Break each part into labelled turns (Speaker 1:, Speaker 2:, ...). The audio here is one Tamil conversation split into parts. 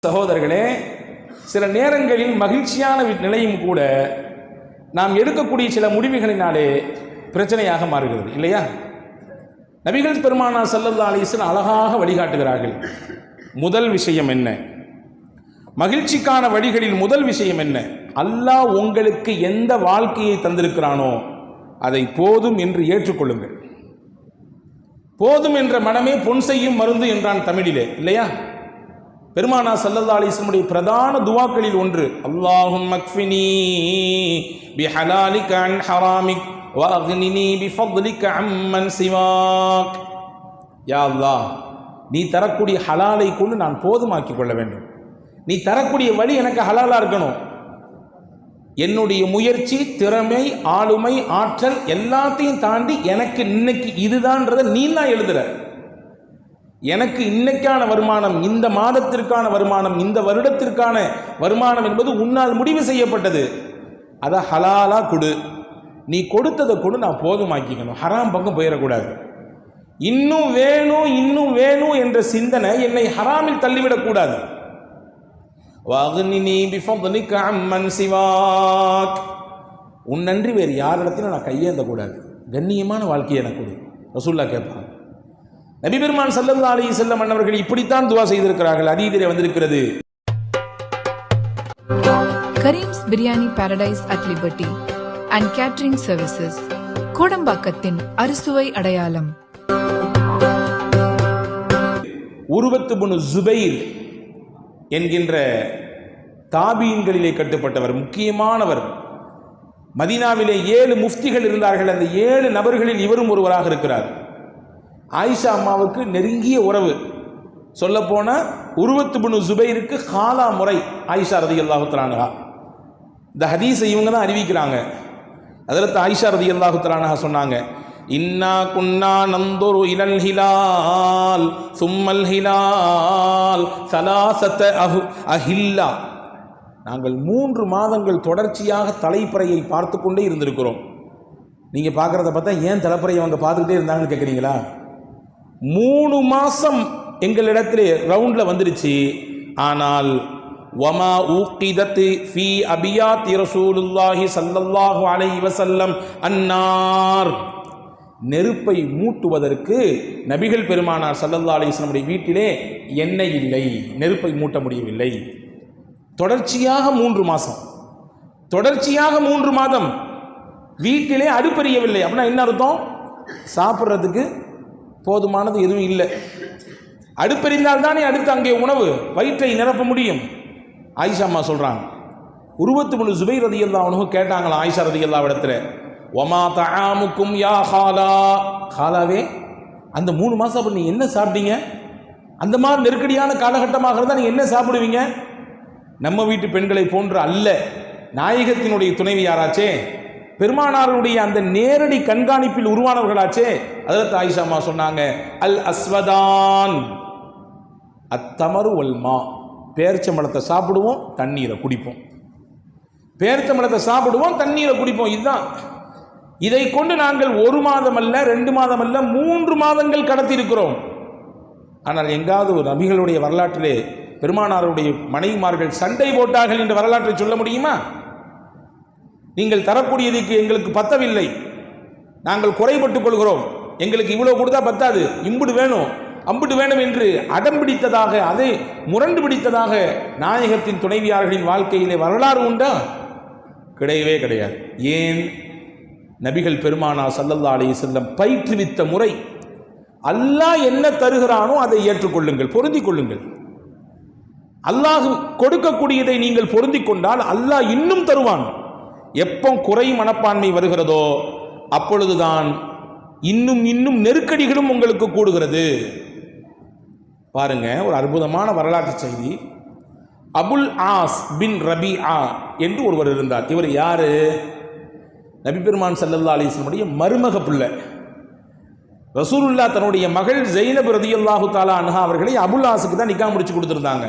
Speaker 1: சகோதரர்களே, சில நேரங்களில் மகிழ்ச்சியான நிலையும் கூட நாம் எடுக்கக்கூடிய சில முடிவுகளினாலே பிரச்சனையாக மாறுகிறது இல்லையா? நபிகள் பெருமானார் ஸல்லல்லாஹு அலைஹி வஸல்லம் அழகாக வழிகாட்டுகிறார்கள். முதல் விஷயம் என்ன? மகிழ்ச்சிக்கான வழிகளில் முதல் விஷயம் என்ன? அல்லாஹ் உங்களுக்கு எந்த வாழ்க்கையை தந்திருக்கிறானோ அதை போதும் என்று ஏற்றுக்கொள்ளுங்கள். போதும் என்ற மனமே பொன் செய்யும் மருந்து என்றான் தமிழிலே இல்லையா? பெருமானார் ஸல்லல்லாஹு அலைஹி வஸல்லம் பிரதான துஆக்களில் ஒன்று, அல்லாஹும்ம க்ஃபினி பிஹலாலிக அன் ஹராமிக் வ அக்னினி பிஃضலிக அம்மன் சிவாக். யா அல்லாஹ், நீ தரக்கூடிய ஹலாலை கொண்டு நான் போதுமாக்கிக் கொள்ள வேண்டும். நீ தரக்கூடிய வழி எனக்கு ஹலாலா இருக்கணும். என்னுடைய முயற்சி, திறமை, ஆளுமை, ஆற்றல் எல்லாத்தையும் தாண்டி எனக்கு இன்னைக்கு இதுதான்றதை நீ தான் எழுதுற. எனக்கு இன்னைக்கான வருமானம், இந்த மாதத்திற்கான வருமானம், இந்த வருடத்திற்கான வருமானம் என்பது உன்னால் முடிவு செய்யப்பட்டது. அதை ஹலாலா கொடு. நீ கொடுத்ததை கொடு நான் போதுமாக்கிக்கணும். ஹராம் பக்கம் போயிடக்கூடாது. இன்னும் வேணும் இன்னும் வேணும் என்ற சிந்தனை என்னை ஹராமில் தள்ளிவிடக்கூடாது. வஅக்னினி பிஃضலிக அம்மன் சிவாக். உன் நன்றி வேறு யாரிடத்திலும் நான் கையேந்தக்கூடாது. கண்ணியமான வாழ்க்கையை எனக்கு கொடு. ரசூலுல்லாஹ் கேட்பாங்க. நபி பெருமான் ஸல்லல்லாஹு அலைஹி வஸல்லம் அவர்கள் இப்படித்தான் துஆ செய்திருக்கிறார்கள். ஹதீஸிலே வந்திருக்கிறது.
Speaker 2: Karim's biryani paradise at liberty and catering services, கோடம்பாக்கத்தின் அறுசுவை அடையாளம்.
Speaker 1: உருவத் இப்னு ஜுபைர் என்கின்ற தாபீன்களிலே கட்டுப்பட்டவர், முக்கியமானவர். மதீனாவிலே 7 முஃப்திகள் இருந்தார்கள். அந்த 7 நபர்களில் இவரும் ஒருவராக இருக்கிறார். ஆயிஷா அம்மாவுக்கு நெருங்கிய உறவு. சொல்லப்போன உருவத் இப்னு ஜுபைருக்கு காலா முறை ஆயிஷா ரலியல்லாஹு தஆலா அன்ஹா. இந்த ஹதீஸை இவங்க தான் அறிவிக்கிறாங்க. ஹஜ்ரத் ஆயிஷா ரலியல்லாஹு தஆலா அன்ஹா சொன்னாங்க, இன்னா குன்னா நந்துரு இலல் ஹிலால் சும்மல் ஹிலால் சலாசத அஹில்லா. நாங்கள் 3 மாதங்கள் தொடர்ச்சியாக தலைப்பறையை பார்த்து கொண்டே இருந்திருக்கிறோம். நீங்கள் பார்க்குறத பார்த்தா ஏன் தலைப்பறையை அவங்க பார்த்துக்கிட்டே இருந்தாங்கன்னு கேட்குறீங்களா? 3 மாதம் எங்களிடத்திலே ரவுண்டில் வந்துருச்சு. ஆனால் வமா ஊகிதத் ஃபீ அபியாத்தி ரசூலுல்லாஹி ஸல்லல்லாஹு அலைஹி வஸல்லம் அன்னார். நெருப்பை மூட்டுவதற்கு நபிகள் பெருமானார் ஸல்லல்லாஹு அலைஹி வஸல்லம் வீட்டிலே எண்ணெய் இல்லை, நெருப்பை மூட்ட முடியவில்லை. தொடர்ச்சியாக 3 மாதம், தொடர்ச்சியாக 3 மாதம் வீட்டிலே அடுப்பெரியவில்லை. அப்படின்னா என்ன அர்த்தம்? சாப்பிட்றதுக்கு போதுமானது எதுவும் இல்லை. அடுப்பெறிந்தால் தானே அடுத்து அங்கே உணவு, வயிற்றை நிரப்ப முடியும். ஆயிஷா அம்மா சொல்றாங்க, உருவத் இப்னு ஜுபைர் ரலியல்லாஹு அன்ஹு கேட்டாங்களா ஆயிஷா ரலியல்லாஹு இடத்துல, வமா தஆமுக்கும் யா ஹாலா. ஹாலாவே, அந்த 3 மாதம் அப்படி நீ என்ன சாப்பிட்டீங்க? அந்த மாதிரி நெருக்கடியான காலகட்டமாக இருந்தால் நீங்கள் என்ன சாப்பிடுவீங்க? நம்ம வீட்டு பெண்களை போன்று அல்ல, நாயகத்தினுடைய துணைவி யாராச்சே, பெருமானாருடைய அந்த நேரடி கண்காணிப்பில் உருவானவர்களாச்சே. ஹஜ்ரத் ஆயிஷா அம்மா சொன்னாங்க, அல் அஸ்வதான் அத்தமரு வல்மா. பேரிச்சம்பழத்தை சாப்பிடுவோம், தண்ணீரை குடிப்போம். பேரிச்சம்பழத்தை சாப்பிடுவோம், தண்ணீரை குடிப்போம். இதுதான். இதை கொண்டு நாங்கள் 1 மாதம் அல்ல, 2 மாதம் அல்ல, 3 மாதங்கள் கடத்தி இருக்கிறோம். ஆனால் எங்காவது ஒரு நபிகளுடைய வரலாற்றிலே பெருமானாருடைய மனைவிமார்கள் சண்டை போட்டார்கள் என்ற வரலாற்றை சொல்ல முடியுமா? நீங்கள் தரக்கூடியதுக்கு எங்களுக்கு பத்தவில்லை, நாங்கள் குறைபட்டுக் கொள்கிறோம், எங்களுக்கு இவ்வளவு கொடுத்தா பத்தாது, இம்புடு வேணும் அம்புடு வேணும் என்று அடம் பிடித்ததாக, அதை முரண்டு பிடித்ததாக நாயகத்தின் துணைவியார்களின் வாழ்க்கையிலே வரலாறு உண்டா? கிடையவே கிடையாது. ஏன்? நபிகள் பெருமானார் ஸல்லல்லாஹு அலைஹி வஸல்லம் பயிற்றுவித்த முறை. அல்லாஹ் என்ன தருகிறானோ அதை ஏற்றுக்கொள்ளுங்கள், பொருந்திக் கொள்ளுங்கள். அல்லாஹ் கொடுக்கக்கூடியதை நீங்கள் பொருந்திக் கொண்டால் அல்லாஹ் இன்னும் தருவான். எப்போ குறை மனப்பான்மை வருகிறதோ அப்பொழுதுதான் இன்னும் இன்னும் நெருக்கடிகளும் உங்களுக்கு கூடுகிறது. பாருங்க, ஒரு அற்புதமான வரலாற்று செய்தி. அபுல் ஆஸ் பின் ரபிஆ என்று ஒருவர் இருந்தார். இவர் யாரு? நபி பெருமான் ஸல்லல்லாஹு அலைஹி வஸல்லம் மருமக பிள்ளை. ரசூலுல்லாஹ் தன்னுடைய மகள் ஜைனப் ரலியல்லாஹு தஆலா அன்ஹா அவர்களை அபுல் ஆஸுக்கு தான் நிக்காஹ் முடிச்சு கொடுத்திருந்தாங்க.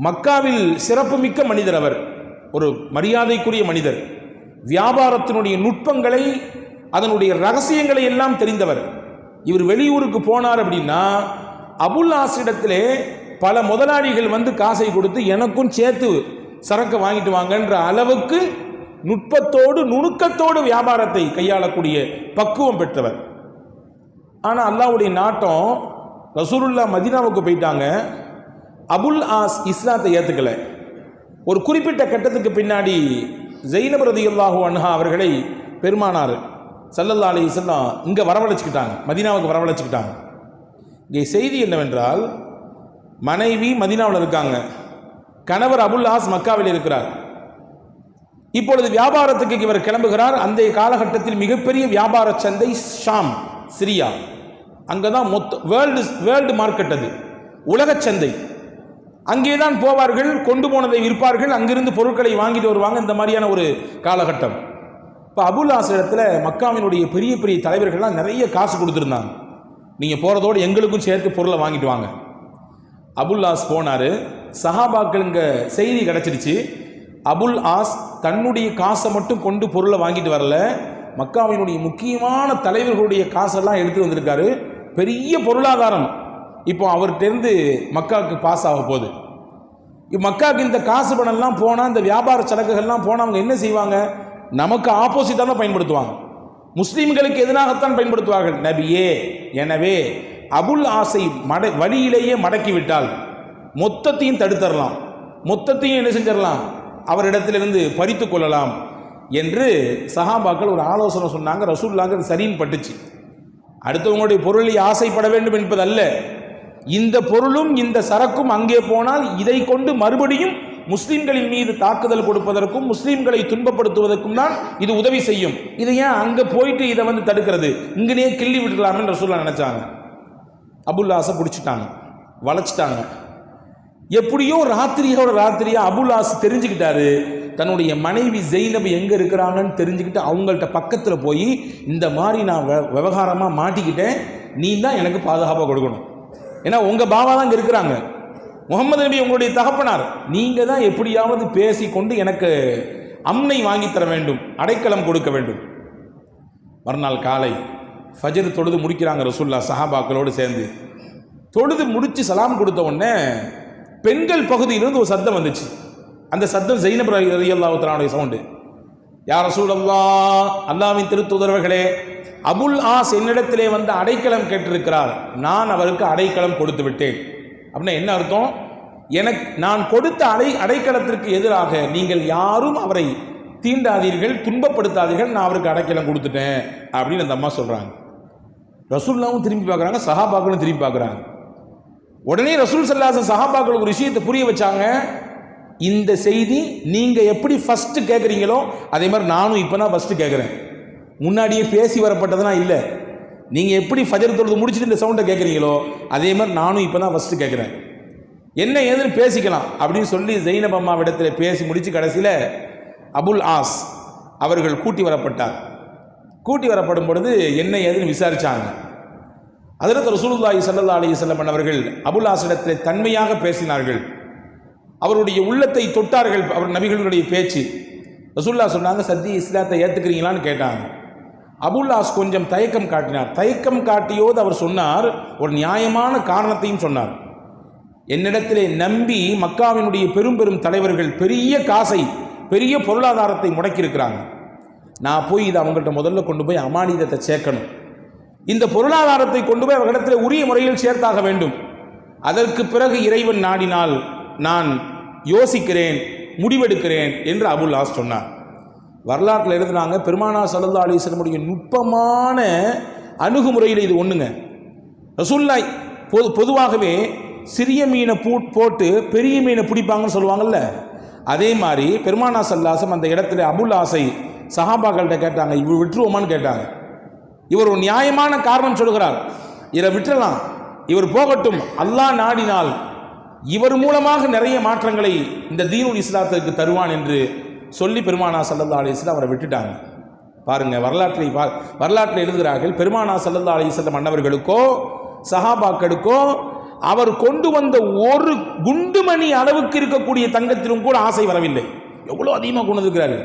Speaker 1: மக்காவில் சிறப்புமிக்க மனிதர் அவர், ஒரு மரியாதைக்குரிய மனிதர். வியாபாரத்தினுடைய நுட்பங்களை, அதனுடைய ரகசியங்களை எல்லாம் தெரிந்தவர். இவர் வெளியூருக்கு போனார் அப்படின்னா அபுல் ஆஸிடத்திலே பல முதலாளிகள் வந்து காசை கொடுத்து எனக்கும் சேர்த்து சரக்கு வாங்கிட்டு வாங்கன்ற அளவுக்கு நுட்பத்தோடு நுணுக்கத்தோடு வியாபாரத்தை கையாளக்கூடிய பக்குவம் பெற்றவர். ஆனால் அல்லாஹ்வுடைய நாட்டம், ரசூலுல்லாஹ் மதீனாவுக்கு போயிட்டாங்க. அபுல் ஆஸ் இஸ்லாத்தை ஏற்றுக்கலை. ஒரு குறிப்பிட்ட கட்டத்துக்கு பின்னாடி ஜைனப் ரலியல்லாஹு அன்ஹா அவர்களை பெருமானார் ஸல்லல்லாஹு அலைஹி வஸல்லம் இங்கே வரவழைச்சிக்கிட்டாங்க, மதீனாவுக்கு வரவழைச்சிக்கிட்டாங்க. இங்கே செய்தி என்னவென்றால், மனைவி மதீனாவில் இருக்காங்க, கணவர் அபுல் ஆஸ் மக்காவில் இருக்கிறார். இப்பொழுது வியாபாரத்துக்கு இவர் கிளம்புகிறார். அந்த காலகட்டத்தில் மிகப்பெரிய வியாபார சந்தை ஷாம், சிரியா. அங்கே தான் வேர்ல்டு மார்க்கெட், அது உலக சந்தை. அங்கே தான் போவார்கள், கொண்டு போனதை விற்பார்கள், அங்கிருந்து பொருட்களை வாங்கிட்டு வருவாங்க. இந்த மாதிரியான ஒரு காலகட்டம். இப்போ அபுல் ஆஸ் இடத்துல மக்காவினுடைய பெரிய பெரிய தலைவர்கள்லாம் நிறைய காசு கொடுத்துருந்தாங்க. நீங்கள் போகிறதோடு எங்களுக்கும் சேர்த்து பொருளை வாங்கிட்டு வாங்க. அபுல் ஆஸ் போனார். சஹாபாக்கள் இங்கே செய்தி கிடச்சிருச்சு, அபுல் ஆஸ் தன்னுடைய காசை மட்டும் கொண்டு பொருளை வாங்கிட்டு வரல, மக்காவினுடைய முக்கியமான தலைவர்களுடைய காசெல்லாம் எடுத்து வந்திருக்காரு. பெரிய பொருளாதாரம் இப்போ அவர்கிட்டருந்து மக்காவுக்கு பாஸ் ஆக போகுது. மக்காவுக்கு இந்த காசு பணம்லாம் போனால், இந்த வியாபார சரக்குகள்லாம் போனால் அவங்க என்ன செய்வாங்க? நமக்கு ஆப்போசிட்டாக தான் பயன்படுத்துவாங்க, முஸ்லீம்களுக்கு எதிராகத்தான் பயன்படுத்துவார்கள். நபியே, எனவே அபுல் ஆசை வழியிலேயே மடக்கி விட்டால் மொத்தத்தையும் தடுத்தரலாம், மொத்தத்தையும் என்ன செஞ்சிடலாம், அவரிடத்திலிருந்து பறித்து கொள்ளலாம் என்று சஹாபாக்கள் ஒரு ஆலோசனை சொன்னாங்க. ரசூலுல்லாஹ்க்கு அது சரின்னு பட்டுச்சு. அடுத்தவங்களுடைய பொருளை ஆசைப்பட வேண்டும் என்பதல்ல, இந்த பொருளும் இந்த சரக்கும் அங்கே போனால் இதை கொண்டு மறுபடியும் முஸ்லிம்களின் மீது தாக்குதல் கொடுப்பதற்கும் முஸ்லிம்களை துன்பப்படுத்துவதற்கும் தான் இது உதவி செய்யும். இதை ஏன் அங்கே போயிட்டு இதை வந்து தடுக்கிறது, இங்கனே கிள்ளி விட்டுலாம்னு ரசூலுல்லாஹ் நினைச்சாங்க. அபுல் ஆஸை பிடிச்சிட்டாங்க, வளைச்சிட்டாங்க. எப்படியோ ராத்திரியா அபுல் ஆஸ் தெரிஞ்சுக்கிட்டாரு, தன்னுடைய மனைவி ஜெய்னப் எங்கே இருக்கிறாங்கன்னு தெரிஞ்சுக்கிட்டு அவங்கள்ட்ட பக்கத்தில் போய், இந்த மாதிரி நான் விவகாரமாக மாட்டிக்கிட்டேன், நீ தான் எனக்கு பாதுகாப்பாக கொடுக்கணும், ஏன்னா உங்கள் பாபா தான் இங்கே இருக்கிறாங்க, முகமது நபி உங்களுடைய தகப்பனார், நீங்கள் தான் எப்படியாவது பேசி கொண்டு எனக்கு அம்னை வாங்கித்தர வேண்டும், அடைக்கலம் கொடுக்க வேண்டும். மறுநாள் காலை ஃபஜர் தொழுது முடிக்கிறாங்க ரசூலுல்லாஹ் சஹாபாக்களோடு சேர்ந்து. தொழுது முடித்து சலாம் கொடுத்த உடனே பெண்கள் பகுதியிலிருந்து ஒரு சத்தம் வந்துச்சு. அந்த சத்தம் ஜைனப் ரலியல்லாஹு தஆலாவுடைய சவுண்டு. யா ரசூலல்லாஹ், அல்லாஹ்வின் திருத்தூதர்களே, அபுல் ஆஸ் என்னிடத்திலே வந்து அடைக்கலம் கேட்டிருக்கிறார், நான் அவருக்கு அடைக்கலம் கொடுத்து விட்டேன். அப்படின்னா என்ன அர்த்தம்? நான் கொடுத்த அடைக்கலத்திற்கு எதிராக நீங்கள் யாரும் அவரை தீண்டாதீர்கள், துன்பப்படுத்தாதீர்கள், நான் அவருக்கு அடைக்கலம் கொடுத்துட்டேன் அப்படின்னு அந்த அம்மா சொல்றாங்க. ரசூலுல்லாஹ்வும் திரும்பி பார்க்குறாங்க, சஹாபாக்களும் திரும்பி பார்க்குறாங்க. உடனே ரசூல் ஸல்லல்லாஹு அலைஹி வஸல்லம் சஹாபாக்களுக்கு ஒரு விஷயத்தை புரிய வச்சாங்க. இந்த செய்தி நீங்கள் எப்படி ஃபஸ்ட்டு கேட்குறீங்களோ அதே மாதிரி நானும் இப்போ தான் ஃபஸ்ட்டு கேட்குறேன், முன்னாடியே பேசி வரப்பட்டதுனா இல்லை. நீங்கள் எப்படி ஃபஜர் தொழுது முடிச்சுட்டு இந்த சவுண்டை கேட்குறீங்களோ அதே மாதிரி நானும் இப்போ தான் ஃபஸ்ட்டு கேட்குறேன், என்ன ஏதுன்னு பேசிக்கலாம் அப்படின்னு சொல்லி ஜெய்னப் அம்மாவிடத்தில் பேசி முடித்து கடைசியில் அபுல் ஆஸ் அவர்கள் கூட்டி வரப்பட்டார். கூட்டி வரப்படும் பொழுது என்ன ஏதுன்னு விசாரித்தாங்க. ஹஜ்ரத் ரசூலுல்லாஹி ஸல்லல்லாஹு அலைஹி வஸல்லம் அவர்கள் அபுல் ஆஸிடத்தில் தன்மையாக பேசினார்கள், அவருடைய உள்ளத்தை தொட்டார்கள். அவர் நபிகளுடைய பேச்சு. ரசூலுல்லாஹ் சொன்னாங்க, சத்திய இஸ்லாத்தை ஏற்றுக்கிறீங்களான்னு கேட்டாங்க. அபுல் ஆஸ் கொஞ்சம் தயக்கம் காட்டினார். தயக்கம் காட்டியோது அவர் சொன்னார், ஒரு நியாயமான காரணத்தையும் சொன்னார். என்னிடத்திலே நம்பி மக்காவினுடைய பெரும் பெரும் தலைவர்கள் பெரிய காசை, பெரிய பொருளாதாரத்தை முடக்கியிருக்கிறாங்க. நான் போய் இதை அவங்கள்ட்ட முதல்ல கொண்டு போய் அமானிதத்தை சேர்க்கணும். இந்த பொருளாதாரத்தை கொண்டு போய் அவர்களிடத்தில் உரிய முறையில் சேர்த்தாக வேண்டும். அதற்கு பிறகு இறைவன் நாடினால் நான் யோசிக்கிறேன், முடிவெடுக்கிறேன் என்று அபுல் ஆஸ் சொன்னார். வரலாற்றில் எழுதுனாங்க, பெருமானார் ஸல்லல்லாஹு அலைஹி வஸல்லம் நுட்பமான அணுகுமுறையில் இது ஒன்றுங்க. ரசூலுல்லாஹ் பொதுவாகவே சிறிய மீனை போட்டு பெரிய மீனை பிடிப்பாங்கன்னு சொல்லுவாங்கல்ல, அதே மாதிரி பெருமானார் ஸல்லல்லாஹு அலைஹி வஸல்லம் அந்த இடத்துல அபுல் ஆஸை சஹாபாக்கள்கிட்ட கேட்டாங்க, இவர் விட்டுருவோமான்னு கேட்டாங்க. இவர் ஒரு நியாயமான காரணம் சொல்கிறார், இதை விட்டுறலாம், இவர் போகட்டும், அல்லாஹ் நாடினால் இவர் மூலமாக நிறைய மாற்றங்களை இந்த தீனுல் இஸ்லாத்திற்கு தருவான் என்று சொல்லி பெருமானார் ஸல்லல்லாஹு அலைஹி வஸல்லம் அவரை விட்டுட்டாங்க. பாருங்க, வரலாற்றில் எழுதுகிறார்கள், பெருமானார் ஸல்லல்லாஹு அலைஹி வஸல்லம் அன்னவர்களுக்கோ சஹாபாக்களுக்கோ அவர் கொண்டு வந்த ஒரு குண்டுமணி அளவுக்கு இருக்கக்கூடிய தங்கத்திலும் கூட ஆசை வரவில்லை. எவ்வளோ அதிகமாக கொண்டு வந்திருக்கிறாரு.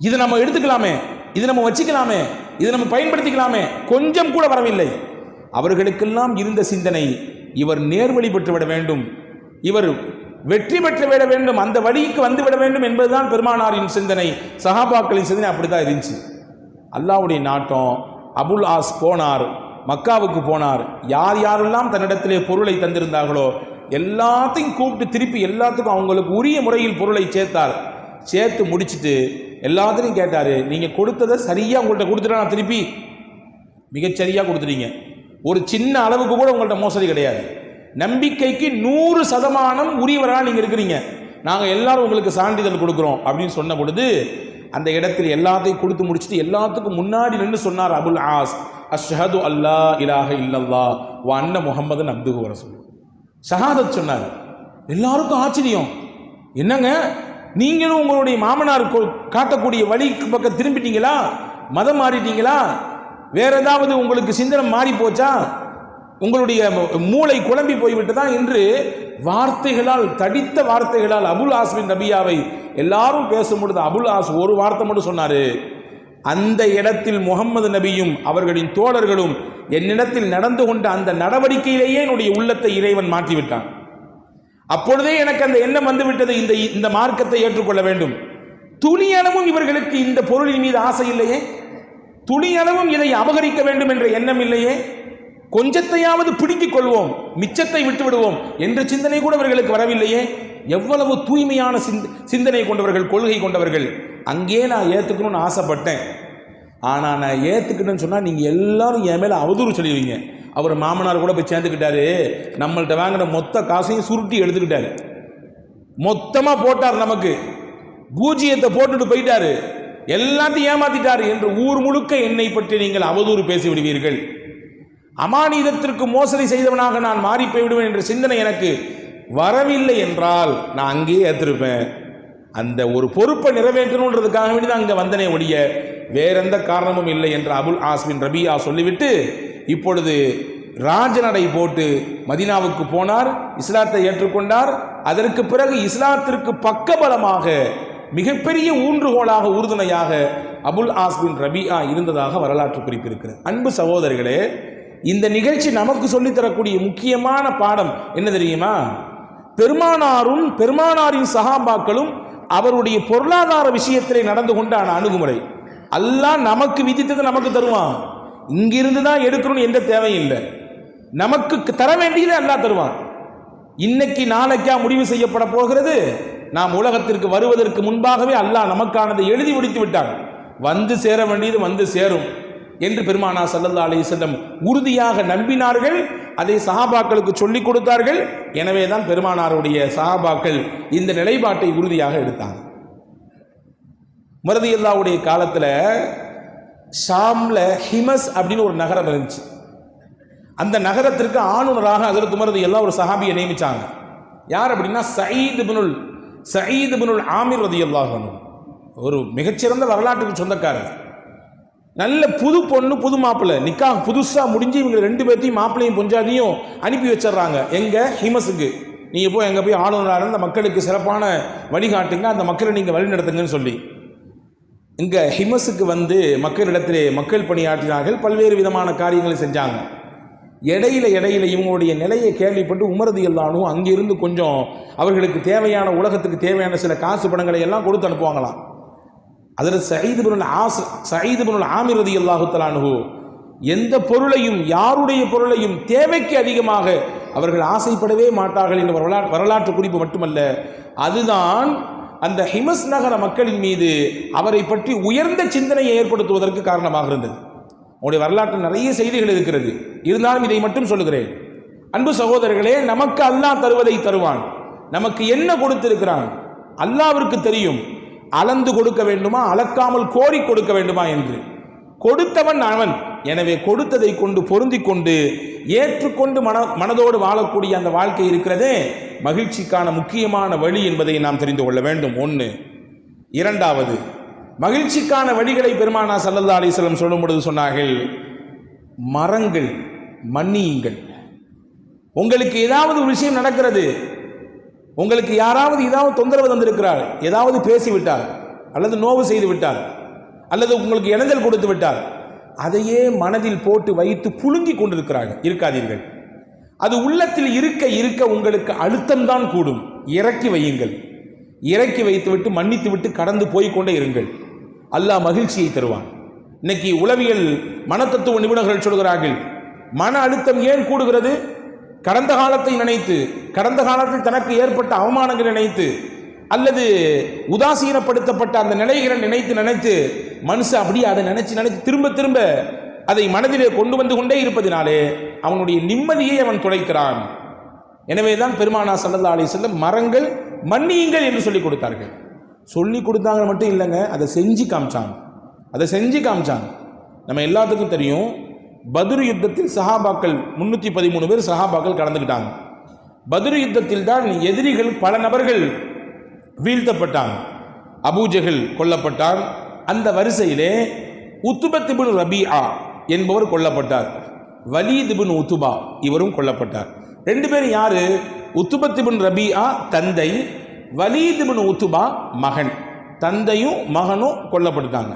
Speaker 1: இதை நம்ம எடுத்துக்கலாமே, இது நம்ம வச்சுக்கலாமே, இதை நம்ம பயன்படுத்திக்கலாமே, கொஞ்சம் கூட வரவில்லை. அவர்களுக்கெல்லாம் இருந்த சிந்தனை, இவர் நேர்வழி பெற்றுவிட வேண்டும், இவர் வெற்றி பெற்று விட வேண்டும், அந்த வழிக்கு வந்துவிட வேண்டும் என்பதுதான் பெருமானாரின் சிந்தனை, சஹாபாக்களின் சிந்தனை அப்படித்தான் இருந்துச்சு. அல்லாஹ்வுடைய நாட்டம். அபுல் ஆஸ் போனார், மக்காவுக்கு போனார். யார் யாரெல்லாம் தன்னிடத்திலே பொருளை தந்திருந்தார்களோ எல்லாத்தையும் கூப்பிட்டு திருப்பி எல்லாத்துக்கும் அவங்களுக்கு உரிய முறையில் பொருளை சேர்த்தார். சேர்த்து முடிச்சுட்டு எல்லாத்தையும் கேட்டார், நீங்கள் கொடுத்ததை சரியாக உங்கள்கிட்ட கொடுத்துட்டா நான் திருப்பி மிகச்சரியாக கொடுத்துட்டீங்க, ஒரு சின்ன அளவுக்கு கூட உங்கள்கிட்ட மோசடி கிடையாது, நம்பிக்கைக்கு 100% உரியவராக நீங்கள் இருக்கிறீங்க, நாங்கள் எல்லாரும் உங்களுக்கு சான்றிதழ் கொடுக்குறோம் அப்படின்னு சொன்ன பொழுது அந்த இடத்தில் எல்லாத்தையும் கொடுத்து முடிச்சுட்டு எல்லாத்துக்கும் முன்னாடி நின்று சொன்னார் அபுல் ஆஸ், அஷ்ஹது அல்லா இலாஹ இல்லல்லாஹ் வ அன்ன முஹம்மதன் அப்துஹு வ ரசூலுஹு. ஷஹாதத் சொன்னார். எல்லாருக்கும் ஆச்சரியம். என்னங்க நீங்களும் உங்களுடைய மாமனார் காட்டக்கூடிய வழிக்கு பக்கம் திரும்பிட்டீங்களா, மதம் மாறிட்டீங்களா, வேற ஏதாவது உங்களுக்கு சிந்தனை மாறி போச்சா, உங்களுடைய மூளை குழம்பி போய்விட்டதா என்று வார்த்தைகளால், தடித்த வார்த்தைகளால் அபுல் ஆஸ்பின் ரபியாவை எல்லாரும் பேசும்பொழுது அபுல் ஆஸ் ஒரு வார்த்தை மட்டும் சொன்னாரு, அந்த இடத்தில் முகமது நபியும் அவர்களின் தோழர்களும் என்னிடத்தில் நடந்து கொண்ட அந்த நடவடிக்கையிலேயே என்னுடைய உள்ளத்தை இறைவன் மாற்றிவிட்டான். அப்பொழுதே எனக்கு அந்த எண்ணம் வந்துவிட்டது, இந்த மார்க்கத்தை ஏற்றுக்கொள்ள வேண்டும். துளியளவும் இவர்களுக்கு இந்த பொருளின் மீது ஆசை இல்லையே, துளியளவும் இதை அபகரிக்க வேண்டும் என்ற எண்ணம் இல்லையே, கொஞ்சத்தையாவது பிடுங்கிக் கொள்வோம், மிச்சத்தை விட்டு விடுவோம் என்ற சிந்தனை கூட இவர்களுக்கு வரவில்லையே. எவ்வளவு தூய்மையான சிந்தனை கொண்டவர்கள், கொள்கை கொண்டவர்கள். அங்கே நான் ஏற்றுக்கணும்னு ஆசைப்பட்டேன், ஆனால் நான் ஏற்றுக்கிட்டேன்னு சொன்னால் நீங்கள் எல்லாரும் என் மேலே அவதூறு சொல்லுவீங்க. அவர் மாமனார் கூட போய் சேர்ந்துக்கிட்டாரு, நம்மள்கிட்ட வாங்கின மொத்த காசையும் சுருட்டி எடுத்துக்கிட்டாரு, மொத்தமாக போட்டார், நமக்கு பூஜ்ஜியத்தை போட்டுட்டு போயிட்டாரு, எல்லாத்தையும் ஏமாத்திட்டாரு என்று ஊர் முழுக்க என்னை பற்றி நீங்கள் அவதூறு பேசி விடுவீர்கள். அமானிதத்திற்கு மோசடி செய்தவனாக நான் மாறி போய்விடுவேன் என்ற சிந்தனை எனக்கு வரவில்லை என்றால் நான் அங்கேயே ஏற்றிருப்பேன். அந்த ஒரு பொறுப்பை நிறைவேற்றணுன்றதுக்காக வேண்டி தான் அங்கே வந்தனே ஒழிய வேற எந்த காரணமும் இல்லை என்று அபுல் ஆஸ்பின் ரபியா சொல்லிவிட்டு இப்பொழுது ராஜநடை போட்டு மதீனாவுக்கு போனார், இஸ்லாத்தை ஏற்றுக்கொண்டார். அதற்கு பிறகு இஸ்லாத்திற்கு பக்கபலமாக மிகப்பெரிய ஊன்றுகோலாக, உறுதுணையாக அபுல் ஆஸ்பின் ரபியா இருந்ததாக வரலாற்று குறிப்பிருக்கிறது. அன்பு சகோதரர்களே, இந்த நிகழ்ச்சி நமக்கு சொல்லித்தரக்கூடிய முக்கியமான பாடம் என்ன தெரியுமா? பெருமானாரும் பெருமானாரின் சஹாபாக்களும் அவருடைய பொருளாதார விஷயத்திலே நடந்து கொண்டான அணுகுமுறை. அல்லாஹ் நமக்கு விதித்ததை நமக்கு தருவான், இங்கிருந்து தான் எடுக்கணும்னு எந்த தேவையில்லை, நமக்கு தர வேண்டியதை அல்லாஹ் தருவான். இன்னைக்கு நாளைக்கா முடிவு செய்யப்பட போகிறது, நாம் உலகத்திற்கு வருவதற்கு முன்பாகவே அல்லாஹ் நமக்கானதை எழுதி முடித்து விட்டான். வந்து சேர வேண்டியது வந்து சேரும் என்று பெருமானார் ஸல்லல்லாஹு அலைஹி வஸல்லம் உறுதியாக நம்பினார்கள். அதை சஹாபாக்களுக்கு சொல்லிக் கொடுத்தார்கள். எனவே தான் பெருமானாருடைய சஹாபாக்கள் இந்த நிலைப்பாட்டை உறுதியாக எடுத்தாங்க. ரலியல்லாஹுடைய காலத்தில் ஷாம்ல ஹிமஸ் அப்படின்னு ஒரு நகரம் இருந்துச்சு. அந்த நகரத்திற்கு ஆளுநராக ஹஜ்ரத் உமர் ரலியல்லாஹு ஒரு சஹாபியை நியமிச்சாங்க. யார் அப்படின்னா சயீத் இப்னுல் ஆமிர் ரலியல்லாஹு அன்ஹு. ஒரு மிகச்சிறந்த வரலாற்றுக்கு சொந்தக்காரர். நல்ல புது பொண்ணு, புது மாப்பிள்ளை, நிக்கா புதுசாக முடிஞ்சு இவங்க 2 பேர்த்தையும் மாப்பிள்ளையும் பொஞ்சாதியும் அனுப்பி வச்சிடறாங்க. எங்கே? ஹிமஸுக்கு. நீங்கள் போய் எங்கே போய் ஆளுநராக அந்த மக்களுக்கு சிறப்பான வழிகாட்டுங்க, அந்த மக்களை நீங்கள் வழி நடத்துங்கன்னு சொல்லி இங்கே ஹிமஸுக்கு வந்து மக்களிடத்திலே மக்கள் பணியாற்றினார்கள், பல்வேறு விதமான காரியங்களை செஞ்சாங்க. இடையில இவங்களுடைய நிலையை கேள்விப்பட்டு உமர் ரலியல்லாஹு அன்ஹு அங்கிருந்து கொஞ்சம் அவர்களுக்கு தேவையான, உலகத்துக்கு தேவையான சில காசு பணங்களை எல்லாம் கொடுத்து அனுப்புவாங்களாம். அதில் சயீத் இப்னுல் ஆமிர் ரலியல்லாஹு தஆலா அன்ஹு எந்த பொருளையும், யாருடைய பொருளையும் தேவைக்கு அதிகமாக அவர்கள் ஆசைப்படவே மாட்டார்கள் என்ற வரலாற்று குறிப்பு மட்டுமல்ல, அதுதான் அந்த ஹிமஸ் நகர மக்களின் மீது அவரை பற்றி உயர்ந்த சிந்தனையை ஏற்படுத்துவதற்கு காரணமாக இருந்தது. உங்களுடைய வரலாற்று நிறைய செய்திகள் இருக்கிறது, இருந்தாலும் இதை மட்டும் சொல்லுகிறேன். அன்பு சகோதரர்களே, நமக்கு அல்லாஹ் தருவதை தருவான். நமக்கு என்ன கொடுத்திருக்கிறான் அல்லாஹ்விற்கு தெரியும். அளந்து கொடுக்க வேண்டுமா, அளக்காமல் கோரி கொடுக்க வேண்டுமா என்று. கொடுத்தவன் அவன். எனவே கொடுத்ததை கொண்டு பொருந்தி கொண்டு ஏற்றுக்கொண்டு மனதோடு வாழக்கூடிய அந்த வாழ்க்கை இருக்கிறதே மகிழ்ச்சிக்கான முக்கியமான வழி என்பதை நாம் தெரிந்து கொள்ள வேண்டும். 1. 2வது, மகிழ்ச்சிக்கான வழிகளை பெருமானார் ஸல்லல்லாஹு அலைஹி வஸல்லம் சொல்லும் பொழுது சொன்னார்கள், மரங்கள் மன்னியுங்கள். உங்களுக்கு ஏதாவது ஒரு விஷயம் நடக்கிறது, உங்களுக்கு யாராவது ஏதாவது தொந்தரவு தந்திருக்கிறார், ஏதாவது பேசிவிட்டார், அல்லது நோவு செய்து விட்டார், அல்லது உங்களுக்கு இடைஞ்சல் கொடுத்து விட்டார், அதையே மனதில் போட்டு வைத்து புழுங்கி கொண்டிருக்கிறார்கள். இருக்காதீர்கள். அது உள்ளத்தில் இருக்க இருக்க உங்களுக்கு அழுத்தம் தான் கூடும். இறக்கி வையுங்கள். இறக்கி வைத்துவிட்டு மன்னித்து விட்டு கடந்து போய்கொண்டே இருங்கள். அல்லாஹ் மகிழ்ச்சியை தருவான். இன்னைக்கு உளவியல் மனத்தத்துவ நிபுணர்கள் சொல்கிறார்கள், மன அழுத்தம் ஏன் கூடுகிறது? கடந்த காலத்தை நினைத்து, கடந்த காலத்தில் தனக்கு ஏற்பட்ட அவமானங்களை நினைத்து, அல்லது உதாசீனப்படுத்தப்பட்ட அந்த நிலைகளை நினைத்து மனுஷன் அப்படியே அதை நினைச்சு திரும்ப திரும்ப அதை மனதிலே கொண்டு வந்து கொண்டே இருப்பதினாலே அவனுடைய நிம்மதியை அவன் துளைக்கிறான். எனவேதான் பெருமானார் ஸல்லல்லாஹு அலைஹி வஸல்லம் மரங்கள் மன்னியுங்கள் என்று சொல்லி கொடுத்தார்கள். சொல்லி கொடுத்தாங்க மட்டும் இல்லைங்க, அதை செஞ்சு காமிச்சாங்க. நம்ம எல்லாத்துக்கும் தெரியும், பத்ர் யுத்தத்தில் சஹாபாக்கள் 313 பேர் சஹாபாக்கள் கலந்துக்கிட்டாங்க. பத்ர் யுத்தத்தில் தான் எதிரிகள் பல நபர்கள் வீழ்த்தப்பட்டாங்க. அபூஜஹல் கொல்லப்பட்டார். அந்த வரிசையிலே உத்பத் இப்னு ரபீஆ என்பவர் கொல்லப்பட்டார். வலீத் இப்னு உத்பா இவரும் கொல்லப்பட்டார். ரெண்டு பேரும் யாரு? உத்பத் இப்னு ரபீஆ தந்தை, வலீத் இப்னு உத்பா மகன். தந்தையும் மகனும் கொல்லப்பட்டாங்க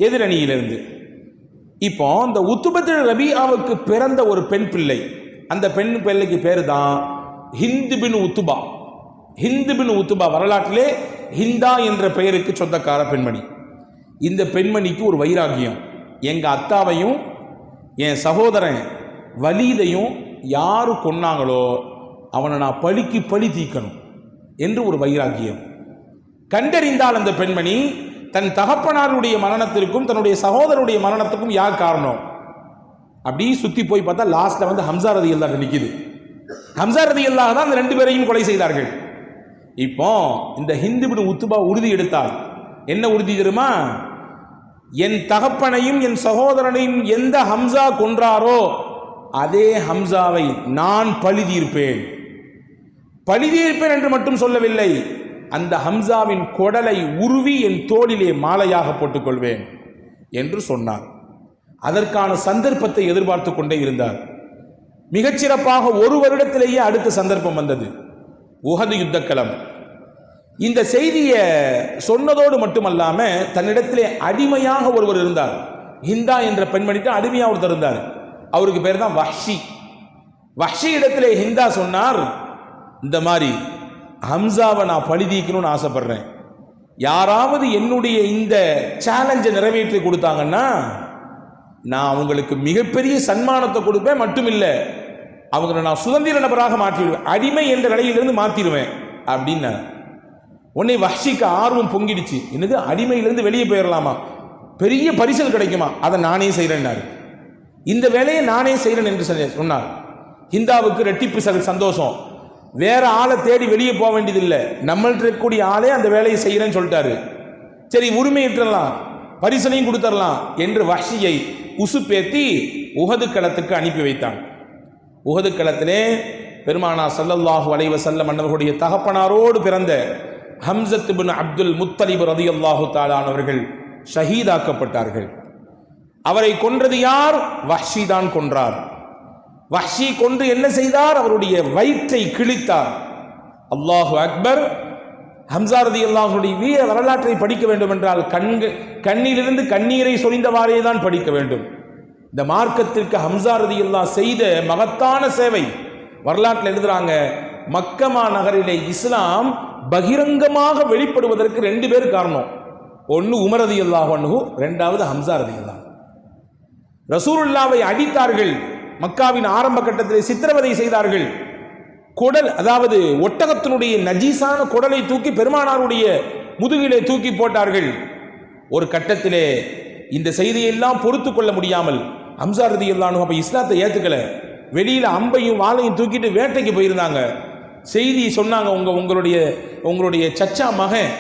Speaker 1: எதிரணியிலிருந்து. இப்போ இந்த உத்பத் ரபீஆவுக்கு பிறந்த ஒரு பெண் பிள்ளை, அந்த பெண் பிள்ளைக்கு பேரு தான் ஹிந்த் பின் உத்பா. ஹிந்த் பின் உத்பா வரலாற்றிலே ஹிந்தா என்ற பெயருக்கு சொந்தக்கார பெண்மணி. இந்த பெண்மணிக்கு ஒரு வைராகியம், எங்க அத்தாவையும் என் சகோதரன் வலீதையும் யாரு கொன்னாங்களோ அவனை நான் பழிக்கு பழி தீக்கணும் என்று ஒரு வைராகியம். கண்டறிந்தால் அந்த பெண்மணி தன் தகப்பனாருடைய மரணத்திற்கும் தன்னுடைய சகோதரருடைய மரணத்துக்கும் யார் காரணம் அப்படி சுத்தி போய் பார்த்தா லாஸ்ட்ல வந்து ஹம்சா ரலியல்லாஹு நிக்குது. ஹம்சா ரலியல்லாஹு தான் அந்த ரெண்டு பேரையும் கொலை செய்தார்கள். இப்போ இந்த ஹிந்த் இப்னு உத்பா உறுதி எடுத்தால் என்ன உறுதி தெரியுமா? என் தகப்பனையும் என் சகோதரனையும் எந்த ஹம்சா கொன்றாரோ அதே ஹம்சாவை நான் பழி தீர்ப்பேன் என்று மட்டும் சொல்லவில்லை, அந்த ஹம்சாவின் கொடலை உருவி என் தோளிலே மாலையாக போட்டுக்கொள்வேன் என்று சொன்னார். அதற்கான சந்தர்ப்பத்தை எதிர்பார்த்து கொண்டே இருந்தார். மிகச்சிறப்பாக ஒரு வருடத்திலேயே அடுத்த சந்தர்ப்பம் வந்தது, உஹது யுத்தக்களம். இந்த செய்தியை சொன்னதோடு மட்டுமல்லாம தன்னிடத்திலே அடிமையாக ஒருவர் இருந்தார். ஹிந்தா என்ற பெண்மணிக்கு அடிமையாக ஒருத்தர் இருந்தார். அவருக்கு பேர் தான் வஹ்ஷி. வஹ்ஷி இடத்திலே ஹிந்தா சொன்னார், இந்த மாதிரி ஹம்சாவை நான் பழி தீர்க்கணும்னு ஆசைப்படுறேன். யாராவது என்னுடைய இந்த சேலஞ்சை நிறைவேற்றி கொடுத்தாங்கன்னா நான் அவங்களுக்கு மிகப்பெரிய சன்மானத்தை கொடுப்பேன். மட்டுமில்லை, அவங்களை நான் சுதந்திர நபராக மாற்றிடுவேன், அடிமை என்ற நிலையிலிருந்து மாற்றிடுவேன் அப்படின்னு. உடனே வஹ்ஷிக்கு ஆர்வம் பொங்கிடுச்சு. என்னது, அடிமையிலிருந்து வெளியே போயிடலாமா? பெரிய பரிசல் கிடைக்குமா? அதை நானே செய்கிறேன்னாரு. இந்த வேலையை நானே செய்கிறேன் என்று சொன்னார். ஹிந்தாவுக்கு ரெட்டிப்பு சந்தோஷம். வேற ஆளை தேடி வெளியே போக வேண்டியதில்லை, நம்மள்ட்ட இருக்கக்கூடிய ஆளே அந்த வேலையை செய்கிறேன்னு சொல்லிட்டாரு. சரி, உரிமையிட்டலாம், பரிசலையும் கொடுத்துடலாம் என்று வஹ்ஷியை உசுப்பேத்தி உஹது களத்துக்கு அனுப்பி வைத்தான். உஹது களத்திலே பெருமானார் ஸல்லல்லாஹு அலைஹி வஸல்லம் அன்னவர்களுடைய தகப்பனாரோடு பிறந்த ஹம்ஸத் இப்னு அப்துல் முத்தலிப் ரலியல்லாஹு தஆலா அவர்கள் ஷஹீதாக்கப்பட்டார்கள். அவரை கொன்றது யார்? வஹ்ஷி தான் கொன்றார். வஹ்ஷி கொன்று என்ன செய்தார்? அவருடைய வயிற்றை கிழித்தார். அல்லாஹு அக்பர். ஹம்ஸா ரலியல்லாஹுடைய வீர வரலாற்றை படிக்க வேண்டும் என்றால் கண்ணிலிருந்து கண்ணீரை சொரிந்தவாறே தான் படிக்க வேண்டும். இந்த மார்க்கத்திற்கு ஹம்ஸா ரலியல்லாஹு செய்த மகத்தான சேவை வரலாற்றில் எழுதுறாங்க. மக்கமா நகரிலே இஸ்லாம் பகிரங்கமாக வெளிப்படுவதற்கு ரெண்டு பேர் காரணம். ஒன்று உமர் ரலியல்லாஹு அன்ஹு, ரெண்டாவது ஹம்ஸா ரலியல்லாஹு. ரசூலுல்லாவை அடித்தார்கள். மக்காவின் ஆரம்ப கட்டத்திலே சித்திரவதை செய்தார்கள். குடல், அதாவது ஒட்டகத்தினுடைய நஜீசான குடலை தூக்கி பெருமானாருடைய முதுகிலே தூக்கி போட்டார்கள். ஒரு கட்டத்திலே இந்த செய்தியெல்லாம் பொறுத்து கொள்ள முடியாமல் ஹம்ஸா ரலியல்லாஹு அன்ஹு அப்ப இஸ்லாத்தை ஏத்துக்கல, வெளியில அம்பையும் வாளையும் தூக்கிட்டு வேட்டைக்கு போயிருந்தாங்க. செய்தி சொன்னாங்க, உங்களுடைய சச்சா மகன்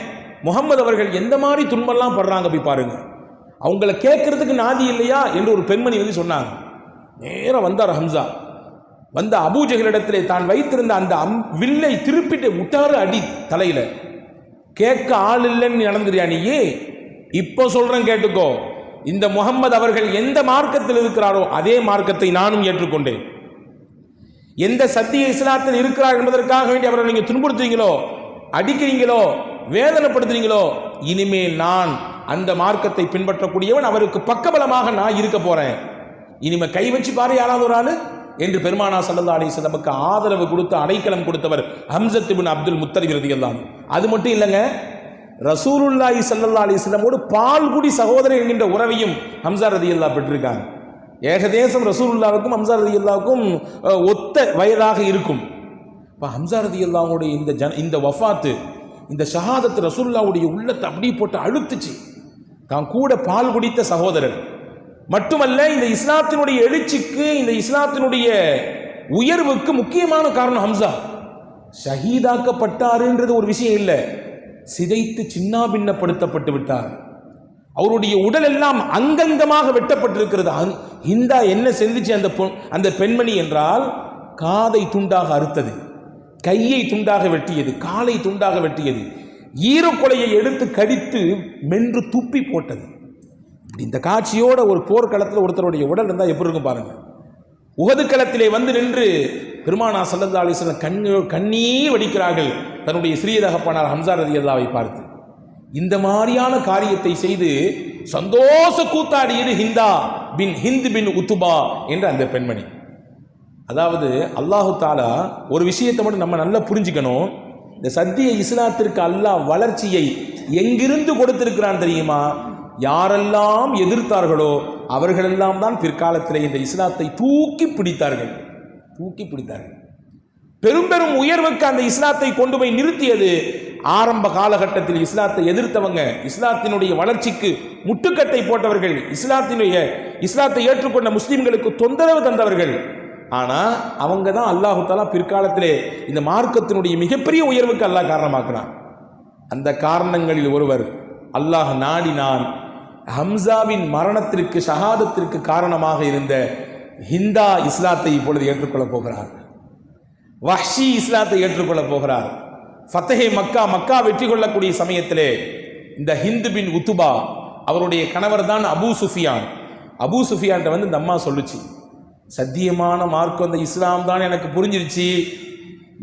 Speaker 1: முகமது அவர்கள் எந்த மாதிரி துன்பெல்லாம் படுறாங்க, போய் பாருங்க, அவங்கள கேட்கறதுக்கு நாதி இல்லையா என்று ஒரு பெண்மணி வந்து சொன்னாங்க. நேரம் வந்தார் ஹம்ஸா. வந்த அபூஜஹலிடத்திலே தான் வைத்திருந்த அந்த வில்லை திருப்பிட்டு முட்டாறு அடி தலையில. கேட்க ஆள் இல்லைன்னு நடந்துறியா நீயே? இப்போ சொல்றேன் கேட்டுக்கோ, இந்த முகம்மது அவர்கள் எந்த மார்க்கத்தில் இருக்கிறாரோ அதே மார்க்கத்தை நானும் ஏற்றுக்கொண்டேன். எந்த சத்திய இஸ்லாத்தில் இருக்கிறார் என்பதற்காக வேண்டி அவரை நீங்க துன்புறுத்துறீங்களோ, அடிக்கிறீங்களோ, வேதனைப்படுத்துறீங்களோ, இனிமேல் நான் அந்த மார்க்கத்தை பின்பற்றக்கூடியவன், அவருக்கு பக்கபலமாக நான் இருக்க போறேன். இனிமே கை வச்சு பாரு யாராவது ஒரு ஆளு என்று பெருமானா ஸல்லல்லாஹு அலைஹி வஸல்லமுக்கு ஆதரவு கொடுத்து அடைக்கலம் கொடுத்தவர் ஹம்ஸத் இப்னு அப்துல் முத்தலிப் ரலியல்லாஹு அன்ஹு. அது மட்டும் இல்லைங்க, ரசூலுல்லாஹி ஸல்லல்லாஹு அலைஹி வஸல்லமோடு பால்குடி சகோதரர் என்கின்ற உறவையும் ஹம்ஸா ரலியல்லாஹு பெற்றிருக்காங்க. ஏகதேசம் ரசூலுல்லாஹ்வுக்கும் ஹம்ஸா ரலியல்லாஹுக்கும் ஒத்த வயதாக இருக்கும். இப்போ ஹம்ஸா ரலியல்லாஹுடைய இந்த வஃபாத்து, இந்த ஷஹாதத் ரசூலுல்லாஹ்வுடைய உள்ளத்தை அப்படியே போட்டு அழுத்துச்சு. தான் கூட பால் குடித்த சகோதரர் மட்டுமல்ல, இந்த இஸ்லாத்தினுடைய எழுச்சிக்கு, இந்த இஸ்லாத்தினுடைய உயர்வுக்கு முக்கியமான காரணம் ஹம்ஸா. ஷஹீதாக்கப்பட்டாருன்றது ஒரு விஷயம் இல்லை, சிதைத்து சின்னாபின்னப்படுத்தப்பட்டு விட்டார். அவருடைய உடல் எல்லாம் அங்கங்கமாக வெட்டப்பட்டிருக்கிறது. ஹிந்தா என்ன செஞ்சிச்சு அந்த பெண்மணி என்றால், காதை துண்டாக அறுத்தது, கையை துண்டாக வெட்டியது, காலை துண்டாக வெட்டியது, ஈரக்கொலையை எடுத்து கடித்து மென்று துப்பி போட்டது. இந்த காட்சியோட ஒரு போர்க்களத்தில் ஒருத்தருடைய உடல் இருந்தால் எப்படி இருக்கும் பாருங்க. உஹது களத்திலே வந்து நின்று பெருமானா ஸல்லல்லாஹு அலைஹி வஸல்லம் கண்ணீர் வடிக்கிறார்கள் தன்னுடைய சிறிய தகப்பனார் ஹம்ஸா ரலியல்லாஹுவை பார்த்து. இந்த மாதிரியான காரியத்தை செய்து சந்தோஷ கூத்தாடியது ஹிந்த் பின் உத்துபா என்ற அந்த பெண்மணி. அதாவது அல்லாஹு தாலா ஒரு விஷயத்தை மட்டும் நம்ம நல்லா புரிஞ்சுக்கணும். இந்த சத்திய இஸ்லாத்திற்கு அல்லாஹ் வளர்ச்சியை எங்கிருந்து கொடுத்திருக்கிறான் தெரியுமா? யாரெல்லாம் எதிர்த்தார்களோ அவர்களெல்லாம் தான் பிற்காலத்தில் இந்த இஸ்லாத்தை தூக்கி பிடித்தார்கள். பெரும் பெரும் உயர்வுக்கு அந்த இஸ்லாத்தை கொண்டு போய் நிறுத்தியது ஆரம்ப காலகட்டத்தில் இஸ்லாத்தை எதிர்த்தவங்க, இஸ்லாத்தினுடைய வளர்ச்சிக்கு முட்டுக்கட்டை போட்டவர்கள், இஸ்லாத்தை ஏற்றுக்கொண்ட முஸ்லிம்களுக்கு தொந்தரவு தந்தவர்கள். ஆனா அவங்க தான் அல்லாஹு தஆலா பிற்காலத்திலே இந்த மார்க்கத்தினுடைய மிகப்பெரிய உயர்வுக்கு அல்லாஹ் காரணமாக்குனான். அந்த காரணங்களில் ஒருவர் அல்லாஹ் நாடினான் ஹம்ஸாவின் மரணத்திற்கு, ஷஹாதத்திற்கு காரணமாக இருந்த ஹிந்தா இஸ்லாத்தை இப்பொழுது ஏற்றுக்கொள்ளப் போகிறார். வஹ்ஷி இஸ்லாத்தை ஏற்றுக்கொள்ளப் போகிறார். ஃபத்தஹே மக்கா வெற்றி கொள்ளக்கூடிய சமயத்திலே இந்த ஹிந்த் பின் உத்துபா அவருடைய கணவர் தான் அபூ சுஃபியான் வந்து இந்த அம்மா சொல்லுச்சு, சத்தியமான மார்க்கம் இந்த இஸ்லாம் தான் எனக்கு புரிஞ்சிருச்சு.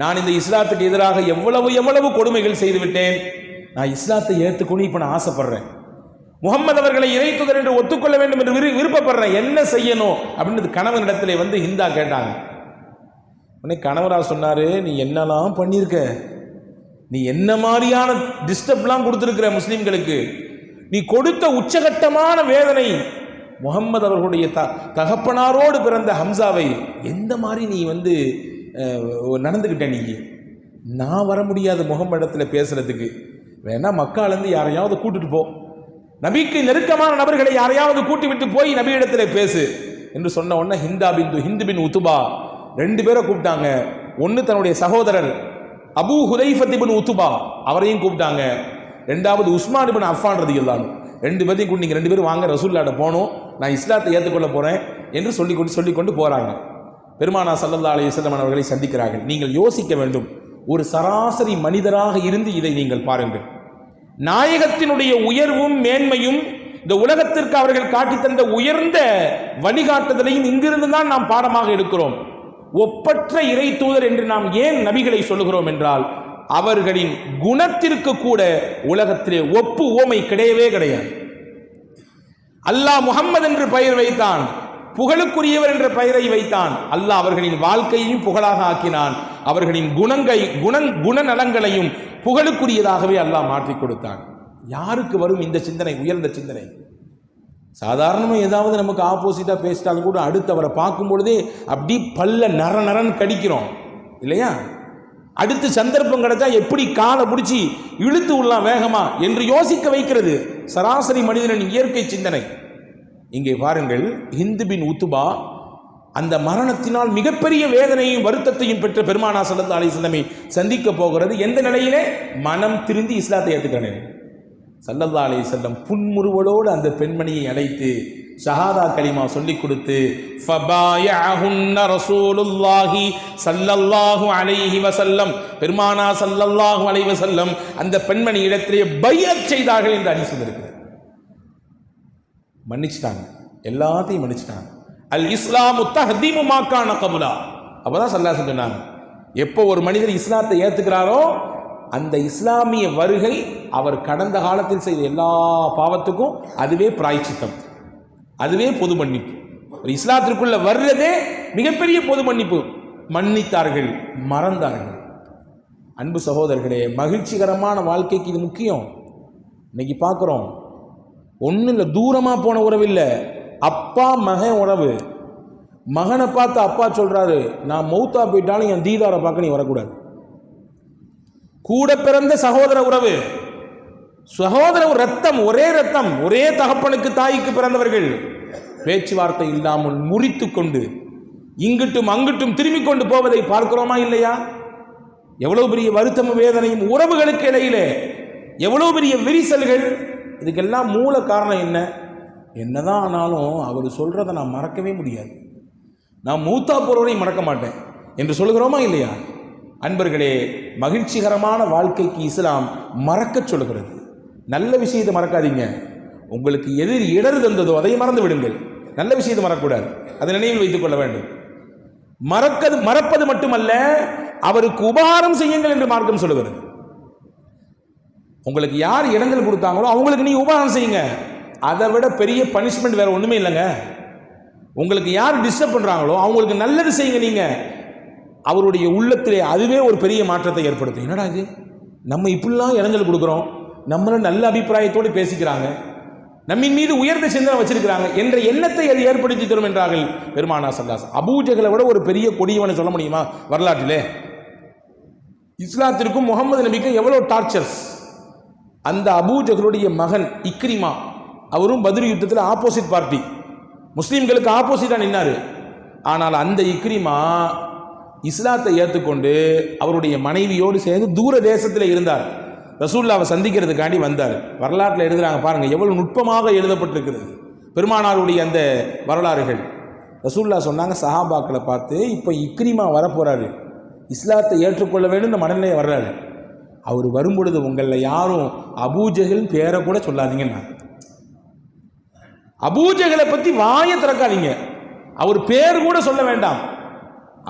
Speaker 1: நான் இந்த இஸ்லாத்துக்கு எதிராக எவ்வளவு கொடுமைகள் செய்து விட்டேன். நான் இஸ்லாத்தை ஏற்றுக்கொண்டு இப்போ நான் ஆசைப்படுறேன். முகமது அவர்களை இறைத்துதர் என்று ஒத்துக்கொள்ள வேண்டும் என்று விருப்பப்படுறேன். என்ன செய்யணும் அப்படின்னு கணவனிடத்திலே வந்து ஹிந்தா கேட்டாங்க. உடனே கணவரா சொன்னாரு, நீ என்னெல்லாம் பண்ணியிருக்க, நீ என்ன மாதிரியான டிஸ்டர்ப்லாம் கொடுத்துருக்கிற முஸ்லிம்களுக்கு, நீ கொடுத்த உச்சகட்டமான வேதனை முகம்மது அவர்களுடைய தகப்பனாரோடு பிறந்த ஹம்சாவை எந்த மாதிரி நீ வந்து நடந்துக்கிட்ட. நீ நான் வர முடியாது முகம்மது இடத்துல பேசுறதுக்கு, வேணா மக்காலேருந்து யாரையாவது கூட்டிட்டு போ, நபிக்கு நெருக்கமான நபர்களை யாரையாவது கூட்டி விட்டு போய் நபி இடத்துல பேசு என்று சொன்ன உடனே ஹிந்த் பின் உத்துபா ரெண்டு பேரை கூப்பிட்டாங்க. ஒன்று தன்னுடைய சகோதரர் அபூ ஹுதைஃபத் இப்னு உத்துபா அவரையும் கூப்பிட்டாங்க. ரெண்டாவது உஸ்மான் இப்னு அஃபான் ரலியல்லாஹு அன்ஹு, ரெண்டு பேரையும் கூட்டிங்க, ரெண்டு பேரும் வாங்க ரசூலுல்லாஹ்ட்ட போனோம், நான் இஸ்லாத்தை ஏற்றுக்கொள்ள போறேன் என்று சொல்லிக்கொண்டு போறாங்க. பெருமானா ஸல்லல்லாஹு அலைஹி வஸல்லம் அவர்களை சந்திக்கிறார்கள். நீங்கள் யோசிக்க வேண்டும், ஒரு சராசரி மனிதராக இருந்து இதை நீங்கள் பாருங்கள். நாயகத்தினுடைய உயர்வும் மேன்மையும், இந்த உலகத்திற்கு அவர்கள் காட்டி தந்த உயர்ந்த வழிகாட்டுதலையும் இங்கிருந்து தான் நாம் பாடமாக எடுக்கிறோம். ஒப்பற்ற இறை தூதர் என்று நாம் ஏன் நபிகளை சொல்லுகிறோம் என்றால், அவர்களின் குணத்திற்கு கூட உலகத்திலே ஒப்பு ஓமை கிடையவே கிடையாது. அல்லாஹ் முஹம்மது என்று பெயர் வைத்தான், புகழுக்குரியவர் என்ற பெயரை வைத்தான். அல்லாஹ் அவர்களின் வாழ்க்கையையும் புகழாக ஆக்கினான். அவர்களின் குணநலங்களையும் புகழுக்குரியதாகவே அல்லாஹ் மாற்றி கொடுத்தான். யாருக்கு வரும் இந்த சிந்தனை, உயர்ந்த சிந்தனை? சாதாரணமாக ஏதாவது நமக்கு ஆப்போசிட்டாக பேசிட்டாலும் கூட அடுத்தவரை பார்க்கும் பொழுதே அப்படி பல்ல நரன்னு கடிக்கிறோம் இல்லையா? அடுத்து சந்தர்ப்பம் கிடைச்சா எப்படி காலை பிடிச்சி இழுத்து விடலாம் வேகமா என்று யோசிக்க வைக்கிறது சராசரி மனிதனின் இயற்கை சிந்தனை. இங்கே பாருங்கள், ஹிந்த் பின் உத்துபா அந்த மரணத்தினால் மிகப்பெரிய வேதனையும் வருத்தத்தையும் பெற்ற பெருமானா ஸல்லல்லாஹு அலைஹி வஸல்லம் சந்திக்க போகிறது. எந்த நிலையிலே? மனம் திருந்தி இஸ்லாத்தை ஏற்றுக்கிறேன். ஸல்லல்லாஹு அலைஹி வஸல்லம் புன்முறுவலோடு அந்த பெண்மணியை அழைத்து ஷஹாதா கலிமா சொல்லிக் கொடுத்து ஃபபாயஅஹுன்ன ரசூலுல்லாஹி ஸல்லல்லாஹு அலைஹி வஸல்லம், பெருமானா ஸல்லல்லாஹு அலைஹி வஸல்லம் அந்த பெண்மணி இடத்திலே பைஅத் செய்தார்கள் என்று ஹதீஸ் இருக்கிறது. மன்னிச்சிட்டாங்க, எல்லாத்தையும் மன்னிச்சிட்டாங்க. அல் இஸ்லாமு தஹ்தீமு மா கான கபுலா. அப்பதான் ஸல்லல்லாஹு அலைஹி வஸல்லம் சொன்னாங்க, எப்போ ஒரு மனிதர் இஸ்லாத்தை ஏற்றுக்கிறாரோ அந்த இஸ்லாமிய வருகை அவர் கடந்த காலத்தில் செய்த எல்லா பாவத்துக்கும் அதுவே பிராயச்சித்தம், அதுவே பொது மன்னிப்பு. ஒரு இஸ்லாத்திற்குள்ள வர்றதே மிகப்பெரிய பொது மன்னிப்பு. மன்னித்தார்கள், மறந்தார்கள். அன்பு சகோதரர்களே, மகிழ்ச்சிகரமான வாழ்க்கைக்கு இது முக்கியம். இன்னைக்கு பார்க்குறோம், ஒன்றும் இல்லை, தூரமாக போன உறவு இல்லை, அப்பா மகன் உறவு. மகனை பார்த்து அப்பா சொல்றாரு, நான் மௌத்தா போயிட்டாலும் என் தீதாரை பார்க்க நீ வரக்கூடாது. கூட பிறந்த சகோதர உறவு, சகோதர ரத்தம், ஒரே ரத்தம், ஒரே தகப்பனுக்கு தாய்க்கு பிறந்தவர்கள், பேச்சுவார்த்தை இல்லாமல் முறித்து கொண்டு இங்கிட்டும் அங்கிட்டும் திரும்பிக் கொண்டு போவதை பார்க்கிறோமா இல்லையா? எவ்வளவு பெரிய வருத்தமும் வேதனையும் உறவுகளுக்கு இடையிலே, எவ்வளவு பெரிய விரிசல்கள். இதுக்கெல்லாம் மூல காரணம் என்ன? என்னதான் ஆனாலும் அவர் சொல்றதை நான் மறக்கவே முடியாது, நான் மூத்தா போறவரையும் மறக்க மாட்டேன் என்று சொல்லுகிறோமா இல்லையா? அன்பர்களே, மகிழ்ச்சிகரமான வாழ்க்கைக்கு இஸ்லாம் மறக்க சொல்லுகிறது. நல்ல விஷயத்தை மறக்காதீங்க. உங்களுக்கு எதிர் இடர் தந்ததோ அதை மறந்து விடுங்கள். நல்ல விஷயத்தை மறக்கக்கூடாது, அதை நினைவில் வைத்துக் கொள்ள வேண்டும். மறப்பது மட்டுமல்ல, அவருக்கு உபகாரம் செய்யுங்கள் என்று மார்க்கம் சொல்லுகிறது. உங்களுக்கு யார் இடங்கள் கொடுத்தாங்களோ அவங்களுக்கு நீ உபகாரம் செய்யுங்க. அதை விட பெரிய பனிஷ்மெண்ட் வேற ஒண்ணுமே இல்லைங்க. உங்களுக்கு யார் டிஸ்டர்ப் பண்றாங்களோ அவங்களுக்கு நல்லது செய்யுங்க. நீங்க அவருடைய உள்ளத்திலே அதுவே ஒரு பெரிய மாற்றத்தை ஏற்படுத்தும். என்னடா இது, நம்ம இப்படிலாம் இடைஞ்சல் கொடுக்குறோம், நம்மள நல்ல அபிப்பிராயத்தோடு பேசிக்கிறாங்க, நம்மின் மீது உயர்ந்த சிந்தனை வச்சிருக்கிறாங்க என்ற எண்ணத்தை அது ஏற்படுத்தி தரும் என்றார்கள் பெருமானா ஸல்லல்லாஹு. அபூஜஹலை விட ஒரு பெரிய கொடியவனை சொல்ல முடியுமா வரலாற்றிலே? இஸ்லாத்திற்கும் முகமது நபிக்கும் எவ்வளவு டார்ச்சர்ஸ். அந்த அபூஜஹலுடைய மகன் இக்ரிமா, அவரும் பத்ர் யுத்தத்தில் ஆப்போசிட் பார்ட்டி, முஸ்லீம்களுக்கு ஆப்போசிட்டா நின்னாரு. ஆனால் அந்த இக்ரிமா இஸ்லாத்தை ஏற்றுக்கொண்டு அவருடைய மனைவியோடு சேர்ந்து தூர தேசத்தில் இருந்தார். ரசூலுல்லாவை சந்திக்கிறதுக்காண்டி வந்தார். வரலாற்றில் எழுதுறாங்க பாருங்க, எவ்வளவு நுட்பமாக எழுதப்பட்டிருக்கிறது பெருமானாருடைய அந்த வரலாறுகள். ரசூலுல்லாஹ் சொன்னாங்க சஹாபாக்களை பார்த்து, இப்போ இக்ரிமா வரப்போறாரு, இஸ்லாத்தை ஏற்றுக்கொள்ள வேண்டும் இந்த மனநிலையை வர்றாரு. அவர் வரும்பொழுது உங்களில் யாரும் அபூஜஹல் பேரை கூட சொல்லாதீங்கன்னா, அபூஜஹலை பற்றி வாயை திறக்காதீங்க, அவர் பேர் கூட சொல்ல வேண்டாம்.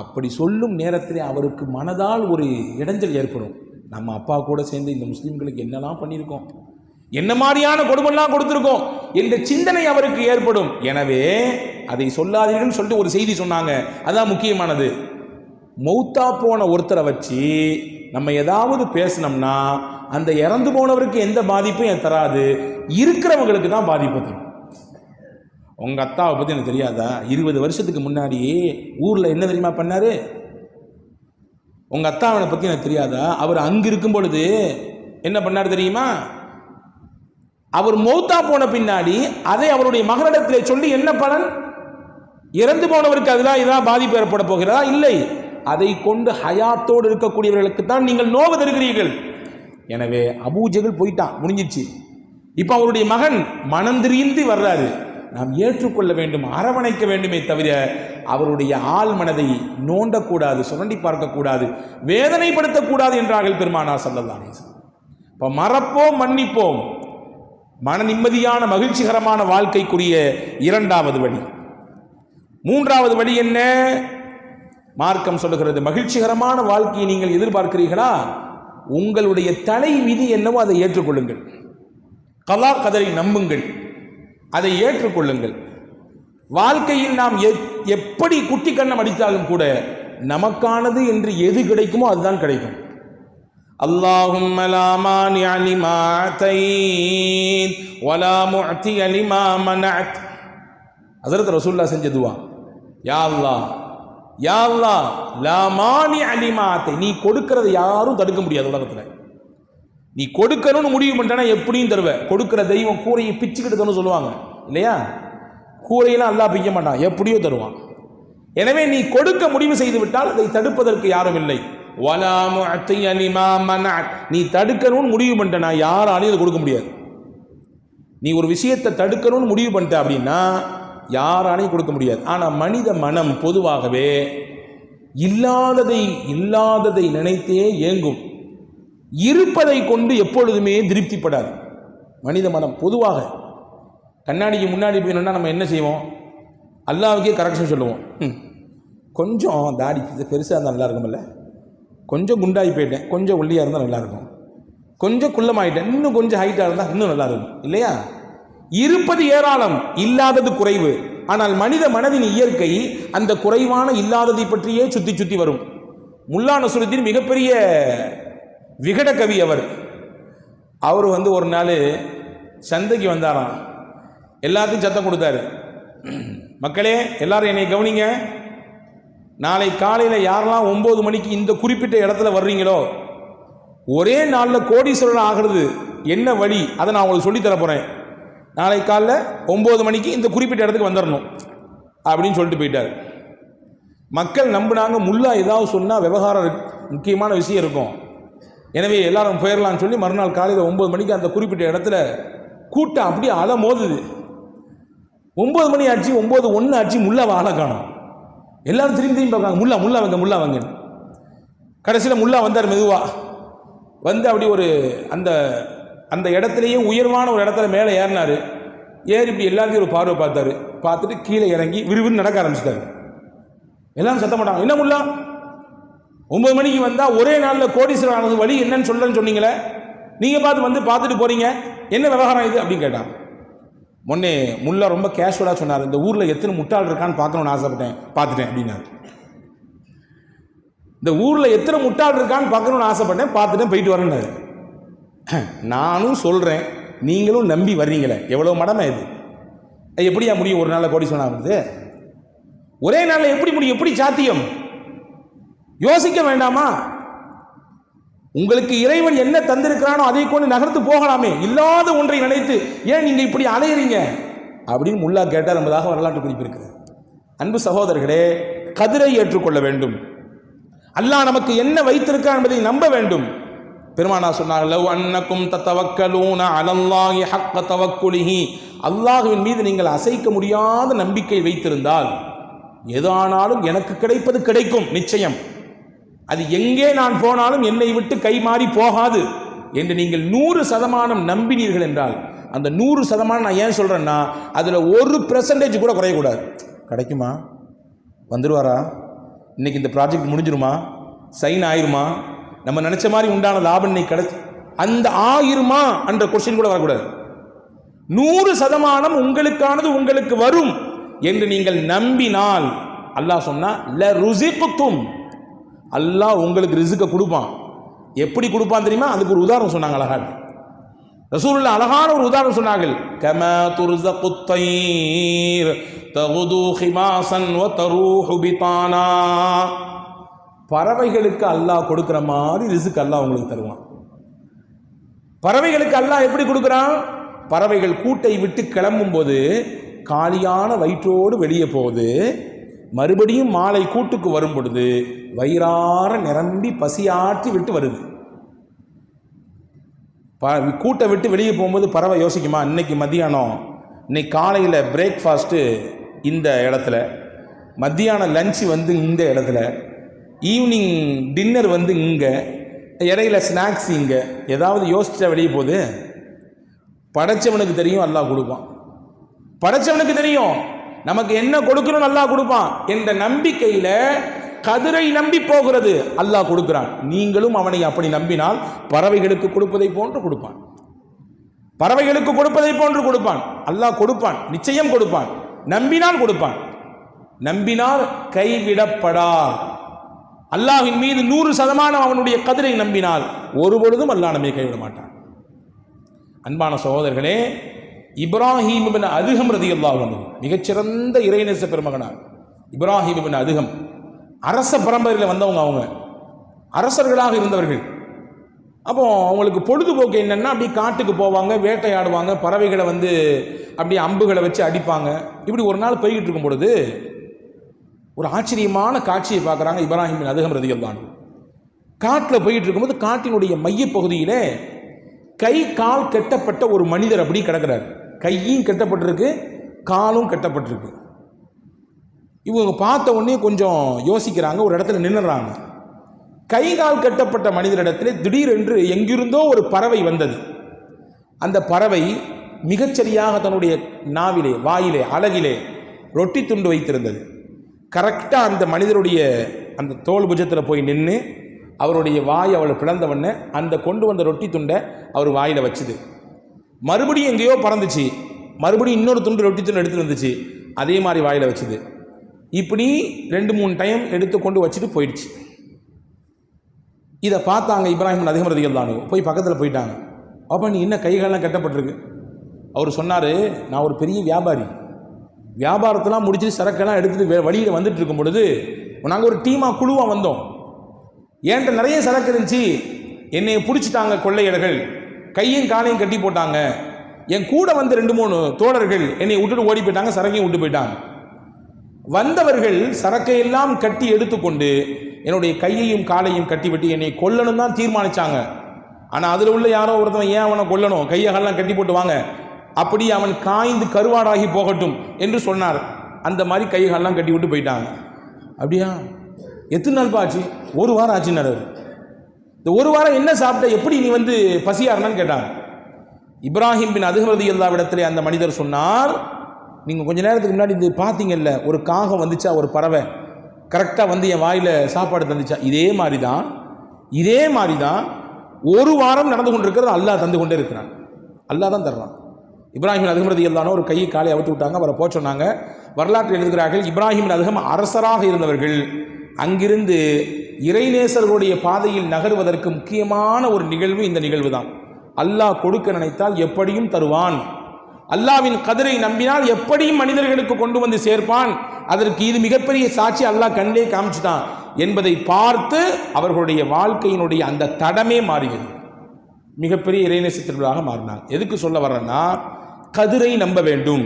Speaker 1: அப்படி சொல்லும் நேரத்திலே அவருக்கு மனதால் ஒரு இடைஞ்சல் ஏற்படும். நம்ம அப்பா கூட சேர்ந்து இந்த முஸ்லீம்களுக்கு என்னெல்லாம் பண்ணியிருக்கோம், என்ன மாதிரியான கொடுமெல்லாம் கொடுத்துருக்கோம் என்ற சிந்தனை அவருக்கு ஏற்படும். எனவே அதை சொல்லாதீர்கள் சொல்லிட்டு ஒரு செய்தி சொன்னாங்க, அதான் முக்கியமானது. மௌத்தா போன ஒருத்தரை வச்சு நம்ம ஏதாவது பேசினோம்னா அந்த இறந்து போனவருக்கு எந்த பாதிப்பும் தராது, இருக்கிறவங்களுக்கு தான் பாதிப்பு தரும். உங்க அத்தாவை பத்தி எனக்கு தெரியாதா? 20 வருஷத்துக்கு முன்னாடி ஊர்ல என்ன தெரியுமா பண்ணாரு? உங்க அத்தாவனை பத்தி எனக்கு தெரியாதா? அவர் அங்கு இருக்கும் பொழுது என்ன பண்ணாரு தெரியுமா? அவர் மௌத்தா போன பின்னாடி அதை அவருடைய மகனிடத்திலே சொல்லி என்ன பலன்? இறந்து போனவருக்கு அதெல்லாம் இதான் பாதிப்பு ஏற்பட போகிறதா? இல்லை, அதை கொண்டு ஹயாத்தோடு இருக்கக்கூடியவர்களுக்கு தான் நீங்கள் நோவு தருகிறீர்கள். எனவே அபூஜஹல் போயிட்டான், முடிஞ்சிச்சு. இப்ப அவருடைய மகன் மனம் திரிந்து வர்றாரு. நாம் ஏற்றுக்கொள்ள வேண்டும், அரவணைக்க வேண்டுமே தவிர அவருடைய ஆள் மனதை நோண்டக்கூடாது, சுரண்டி பார்க்கக்கூடாது, வேதனைப்படுத்தக்கூடாது என்றார்கள் பெருமானார் ஸல்லல்லாஹு அலைஹி வஸல்லம். இப்போ மறப்போம், மன்னிப்போம். மன நிம்மதியான மகிழ்ச்சிகரமான வாழ்க்கைக்குரிய இரண்டாவது வழி. மூன்றாவது வழி என்ன? மார்க்கம் சொல்லுகிறது, மகிழ்ச்சிகரமான வாழ்க்கையை நீங்கள் எதிர்பார்க்கிறீர்களா? உங்களுடைய தலை விதி என்னவோ அதை ஏற்றுக்கொள்ளுங்கள். கலா கதரை நம்புங்கள், அதை ஏற்றுக்கொள்ளுங்கள். வாழ்க்கையில் நாம் எப்படி குட்டி கண்ணம் அடித்தாலும் கூட நமக்கானது என்று எது கிடைக்குமோ அதுதான் கிடைக்கும். அல்லாஹும்ம லா மானிஅ லிமா அதைத் வலா முஅதிய லிமா மனஅத். ஹஜ்ரத் ரசூலுல்லாஹ் செஞ்ச துஆ, யா அல்லாஹ், யா அல்லாஹ், லா மானிஅ லிமா அதைத், நீ கொடுக்கிறதை யாரும் தடுக்க முடியாது உலகத்துல. நீ கொடுக்கணும்னு முடிவு பண்ணிட்டா எப்படியும் தருவ. கொடுக்கிற தெய்வம் கூரையை பிச்சுக்கிட்டு தரணும் சொல்லுவாங்க இல்லையா? கூரையெல்லாம் அல்லாஹ் பிய்ய மாட்டான், எப்படியோ தருவான். எனவே நீ கொடுக்க முடிவு செய்து விட்டால் அதை தடுப்பதற்கு யாரும் இல்லை. வலா முஅதிய லிமா மனஅத், நீ தடுக்கணும்னு முடிவு பண்ணிட்டனா யாராலையும் அதை கொடுக்க முடியாது. நீ ஒரு விஷயத்தை தடுக்கணும்னு முடிவு பண்ணிட்ட அப்படின்னா யாராலையும் கொடுக்க முடியாது. ஆனா மனித மனம் பொதுவாகவே இல்லாததை நினைத்தே ஏங்கும், இருப்பதை கொண்டு எப்பொழுதுமே திருப்திப்படாது. மனித மனம் பொதுவாக கண்ணாடிக்கு முன்னாடி போயினா நம்ம என்ன செய்வோம்? அல்லாஹ்வுக்கே கரெக்ஷன் சொல்லுவோம். கொஞ்சம் தாடி பெருசாக இருந்தால் நல்லா இருக்கும்ல, கொஞ்சம் குண்டாகி போயிட்டேன், கொஞ்சம் ஒல்லியாக இருந்தால் நல்லாயிருக்கும், கொஞ்சம் குள்ளமாயிட்டேன், இன்னும் கொஞ்சம் ஹைட்டாக இருந்தால் இன்னும் நல்லா இருக்கும் இல்லையா? இருப்பது ஏராளம், இல்லாதது குறைவு. ஆனால் மனித மனதின் இயற்கை அந்த குறைவான இல்லாததை பற்றியே சுத்தி சுத்தி வரும். முல்லா நஸ்ருத்தீன் மிகப்பெரிய விகட கவி. அவர் ஒரு நாள் சந்தைக்கு வந்தாராம். எல்லாத்தையும் சத்தம் கொடுத்தாரு, மக்களே எல்லாரும் என்னை கவனிங்க, நாளை காலையில் யாரெல்லாம் 9 மணிக்கு இந்த குறிப்பிட்ட இடத்துல வர்றீங்களோ, ஒரே நாளில் கோடீஸ்வரன் ஆகிறது என்ன வழி அதை நான் உங்களுக்கு சொல்லித்தர போகிறேன். நாளை காலைல 9 மணிக்கு இந்த குறிப்பிட்ட இடத்துக்கு வந்துடணும் அப்படின்னு சொல்லிட்டு போயிட்டார். மக்கள் நம்பினாங்க, முல்லா ஏதாவது சொன்னால் விவகாரம் முக்கியமான விஷயம் இருக்கும், எனவே எல்லாரும் போயிடலான்னு சொல்லி மறுநாள் காலையில் 9 மணிக்கு அந்த குறிப்பிட்ட இடத்துல கூட்டம் அப்படியே அலை மோதுது. 9 மணி ஆச்சு, 9:01 ஆச்சு, முல்லாவை ஆளை காணோம். எல்லாரும் திரும்பி பார்க்காங்க, முல்லா முல்லா வாங்க முல்லா வாங்கன்னு. கடைசியில் முல்லா வந்தார். மெதுவாக வந்து அப்படி ஒரு அந்த அந்த இடத்துலையே உயர்வான ஒரு இடத்துல மேலே ஏறினார். ஏறி இப்படி எல்லாத்தையும் ஒரு பார்வை பார்த்தாரு. பார்த்துட்டு கீழே இறங்கி விறுவிறுன்னு நடக்க ஆரம்பிச்சிட்டாரு. எல்லாரும் சத்தம் போட்டாங்க, என்ன முல்லா 9 மணிக்கு வந்தால் ஒரே நாளில் கோடீஸ்வரன் ஆனது வழி என்னன்னு சொல்லலன்னு சொன்னீங்களே, நீங்கள் பார்த்துட்டு போகிறீங்க, என்ன விவகாரம் இது அப்படின்னு கேட்டான். முன்னே முல்லா ரொம்ப கேஷுவலாக சொன்னார், இந்த ஊரில் எத்தனை முட்டாள் இருக்கான்னு பார்க்கணுன்னு ஆசைப்பட்டேன், பார்த்துட்டேன் அப்படின்னாரு. இந்த ஊரில் எத்தனை முட்டாள் இருக்கான்னு பார்க்கணுன்னு ஆசைப்பட்டேன், பார்த்துட்டேன், போயிட்டு வரேன்னாரு. நானும் சொல்கிறேன், நீங்களும் நம்பி வர்றீங்களே, எவ்வளோ மடமை இது, எப்படியா முடியும் ஒரு நாளில் கோடீஸ்வரன் ஆகுது? ஒரே நாளில் எப்படி முடியும்? எப்படி சாத்தியம்? யோசிக்க வேண்டாமா? உங்களுக்கு இறைவன் என்ன தந்திருக்கிறானோ அதை கொண்டு நகர்த்து போகலாமே, இல்லாத ஒன்றை நினைத்து ஏன் நீங்க இப்படி அலையறீங்க அப்படின்னு முல்லா கேட்டார் என்பதாக வரலாற்று குறிப்பு இருக்குது. அன்பு சகோதரர்களே, கதிரை ஏற்றுக்கொள்ள வேண்டும். அல்லாஹ் நமக்கு என்ன வைத்திருக்கிறான் என்பதை நம்ப வேண்டும். பெருமானா சொன்னார்கள், லவ் அன்னக்கும் தத்தவக்கலூன அலல்லாஹி ஹக்க தவக்குலிஹி, அல்லாஹ்வின் மீது நீங்கள் அசைக்க முடியாத நம்பிக்கை வைத்திருந்தால் எதானாலும் எனக்கு கிடைப்பது கிடைக்கும் நிச்சயம், அது எங்கே நான் போனாலும் என்னை விட்டு கை மாறி போகாது என்று நீங்கள் 100% நம்பினீர்கள் என்றால், அந்த 100% நான் ஏன் சொல்றேன்னா, அதுல 1% கூட குறையக்கூடாது. கிடைக்குமா, வந்துடுவாரா, இன்னைக்கு இந்த ப்ராஜெக்ட் முடிஞ்சிருமா, சைன் ஆயிருமா, நம்ம நினைச்ச மாதிரி உண்டான லாபம் இன்னைக்கு கிடைச்சு அந்த ஆயிருமா என்ற கொஸ்டின் கூட வரக்கூடாது. 100% உங்களுக்கானது உங்களுக்கு வரும் என்று நீங்கள் நம்பினால், அல்லாஹ் சொன்னா ல ருஸிக்தும், அல்லாஹ் உங்களுக்கு ரிஸ்க கொடுப்பான். எப்படி கொடுப்பான் தெரியுமா? அதுக்கு ஒரு உதாரணம் சொன்னாங்க அழகா. ரசூலுல்லாஹ் அழகான ஒரு உதாரணம் சொன்னார்கள். கமா துர்ஸகுத் தய்ர் தகுது ஹிமாசன் வ தரூஹு பிதானா, பறவைகளுக்கு அல்லாஹ் கொடுக்கிற மாதிரி ரிஸ்க் அல்லாஹ் உங்களுக்கு தருவான். பறவைகளுக்கு அல்லாஹ் எப்படி கொடுக்குறான்? பறவைகள் கூட்டை விட்டு கிளம்பும் போது காலியான வயிற்றோடு வெளியே போகுது, மறுபடியும் மாலை கூட்டுக்கு வரும் பொழுது வயிறார நிரம்பி பசியாற்றி விட்டு வருது. கூட்டை விட்டு வெளியே போகும்போது பறவை யோசிக்குமா, இன்னைக்கு மத்தியானம், இன்னைக்கு காலையில் பிரேக்ஃபாஸ்ட்டு இந்த இடத்துல, மத்தியானம் லஞ்சு இந்த இடத்துல, ஈவினிங் டின்னர் இங்கே, இடையில ஸ்நாக்ஸ் இங்கே, ஏதாவது யோசிச்சா வெளியே போகுது? படைச்சவனுக்கு தெரியும் அல்லாஹ் கொடுப்பான். படைச்சவனுக்கு தெரியும் நமக்கு என்ன கொடுக்கணும் அல்லாஹ் கொடுப்பான் என்ற நம்பிக்கையில கதிரை நம்பி போகிறது. அல்லாஹ் கொடுக்கிறான், நீங்களும் அவனை அப்படி நம்பினால் பறவைகளுக்கு கொடுப்பதை போன்று கொடுப்பான். பறவைகளுக்கு கொடுப்பதை போன்று கொடுப்பான். அல்லாஹ் கொடுப்பான், நிச்சயம் கொடுப்பான். நம்பினால் கொடுப்பான். நம்பினால் கைவிடப்படார். அல்லாஹ்வின் மீது 100% அவனுடைய கதிரை நம்பினால் ஒருபொழுதும் அல்லாஹ் நம்மை கைவிட மாட்டான். அன்பான சகோதரர்களே, இப்ராஹீம் இப்னு அதுகம் ரலியல்லாஹு அன்ஹு மிகச்சிறந்த இறைநேச பெருமகனார். இப்ராஹீம் இப்னு அதுகம் அரச பரம்பரையில் வந்தவங்க, அவங்க அரசர்களாக இருந்தவர்கள். அப்போ அவங்களுக்கு பொழுதுபோக்கு என்னன்னா, அப்படி காட்டுக்கு போவாங்க, வேட்டையாடுவாங்க, பறவைகளை அப்படியே அம்புகளை வச்சு அடிப்பாங்க. இப்படி ஒரு நாள் போய்கிட்டு இருக்கும் பொழுது ஒரு ஆச்சரியமான காட்சியை பார்க்குறாங்க. இப்ராஹீம் இப்னு அதுகம் ரலியல்லாஹு அன்ஹு காட்டில் போயிட்டு இருக்கும்போது காட்டினுடைய மையப்பகுதியிலே கை கால் கெட்டப்பட்ட ஒரு மனிதர் அப்படி கிடக்கிறார். கையும் கெட்டப்பட்டிருக்கு, காலும் கெட்டப்பட்டிருக்கு. இவங்க பார்த்த உடனே கொஞ்சம் யோசிக்கிறாங்க, ஒரு இடத்துல நின்னுறாங்க. கை கால் கட்டப்பட்ட மனிதரிடத்திலே திடீரென்று எங்கிருந்தோ ஒரு பறவை வந்தது. அந்த பறவை மிகச்சரியாக தன்னுடைய நாவிலே, வாயிலே, அலகிலே ரொட்டி துண்டு வைத்திருந்தது. கரெக்டாக அந்த மனிதருடைய அந்த தோல் புஜத்தில் போய் நின்று அவருடைய வாய் அவளை பிளந்தவொடனே அந்த கொண்டு வந்த ரொட்டி துண்டை அவர் வாயில் வச்சுது. மறுபடியும் எங்கேயோ பறந்துச்சு, மறுபடியும் இன்னொரு துண்டு ரொட்டி துண்டு எடுத்துட்டு வந்துச்சு. அதே மாதிரி வாயில் வச்சுது. இப்படி 2-3 டைம் எடுத்து கொண்டு வச்சுட்டு போயிடுச்சு. இதை பார்த்தாங்க இப்ராஹிம் அதிகம் ரதியல்லாஹு போய் பக்கத்தில் போயிட்டாங்க. அப்போ நீ என்ன கைகாலெலாம் கட்டப்பட்டிருக்கு? அவர் சொன்னார், நான் ஒரு பெரிய வியாபாரி, வியாபாரத்தெல்லாம் முடிச்சுட்டு சரக்கெல்லாம் எடுத்துகிட்டு வழியில் வந்துட்டு இருக்கும் பொழுது நாங்கள் ஒரு டீமாக குழுவாக வந்தோம். என்கிட்ட நிறைய சரக்கு இருந்துச்சு, என்னை பிடிச்சிட்டாங்க கொள்ளையர்கள், கையும் காலையும் கட்டி போட்டாங்க. என் கூட வந்து 2-3 தோழர்கள் என்னை விட்டுட்டு ஓடி போயிட்டாங்க, சரக்கையும் விட்டு போயிட்டாங்க. வந்தவர்கள் சரக்கையெல்லாம் கட்டி எடுத்துக்கொண்டு என்னுடைய கையையும் காலையும் கட்டிவிட்டு என்னை கொல்லணும் தான் தீர்மானிச்சாங்க. ஆனால் அதில் உள்ள யாரோ ஒருத்தவன் ஏன் அவனை கொல்லணும், கையெல்லாம் கட்டி போட்டு வாங்க, அப்படி அவன் காய்ந்து கருவாடாகி போகட்டும் என்று சொன்னார். அந்த மாதிரி கையெல்லாம் கட்டி விட்டு போயிட்டாங்க. அப்படியா, எத்தனை நாள் ஆச்சு? 1 வாரம் ஆச்சுன்னாரு. இந்த 1 வாரம் என்ன சாப்பிட்ட, எப்படி நீ வந்து பசியாருன்னு கேட்டாங்க. இப்ராஹிம் பின் அதிகம் ரலியல்லாஹு இடத்துல அந்த மனிதர் சொன்னார், நீங்கள் கொஞ்ச நேரத்துக்கு முன்னாடி இது பார்த்தீங்கல்ல, ஒரு காகம் வந்துச்சா, ஒரு பறவை கரெக்டாக வந்து என் வாயில் சாப்பாடு தந்துச்சா, இதே மாதிரி தான் 1 வாரம் நடந்து கொண்டிருக்கிறது. அல்லாஹ் தந்து கொண்டே இருக்கிறான், அல்லாஹ் தான் தர்றான். இப்ராஹிம் அதிகம் ரலியல்லாஹு ஒரு கையை காலை அவுத்து விட்டாங்க, அவரை போக சொன்னாங்க. வரலாற்றில் எழுதுகிறார்கள், இப்ராஹிம் அதிகம் அரசராக இருந்தவர்கள் அங்கிருந்து இறைநேசர்களுடைய பாதையில் நகர்வதற்கு முக்கியமான ஒரு நிகழ்வு இந்த நிகழ்வு தான். அல்லாஹ் கொடுக்க நினைத்தால் எப்படியும் தருவான், அல்லாஹ்வின் கதிரை நம்பினால் எப்படியும் மனிதர்களுக்கு கொண்டு வந்து சேர்ப்பான், அதற்கு இது மிகப்பெரிய சாட்சி அல்லாஹ் கண்ணே காமிச்சிட்டான் என்பதை பார்த்து அவர்களுடைய வாழ்க்கையினுடைய அந்த தடமே மாறியது, மிகப்பெரிய இறைநேசத்திற்காக மாறினாங்க. எதுக்கு சொல்ல வர்றேன்னா, கதிரை நம்ப வேண்டும்,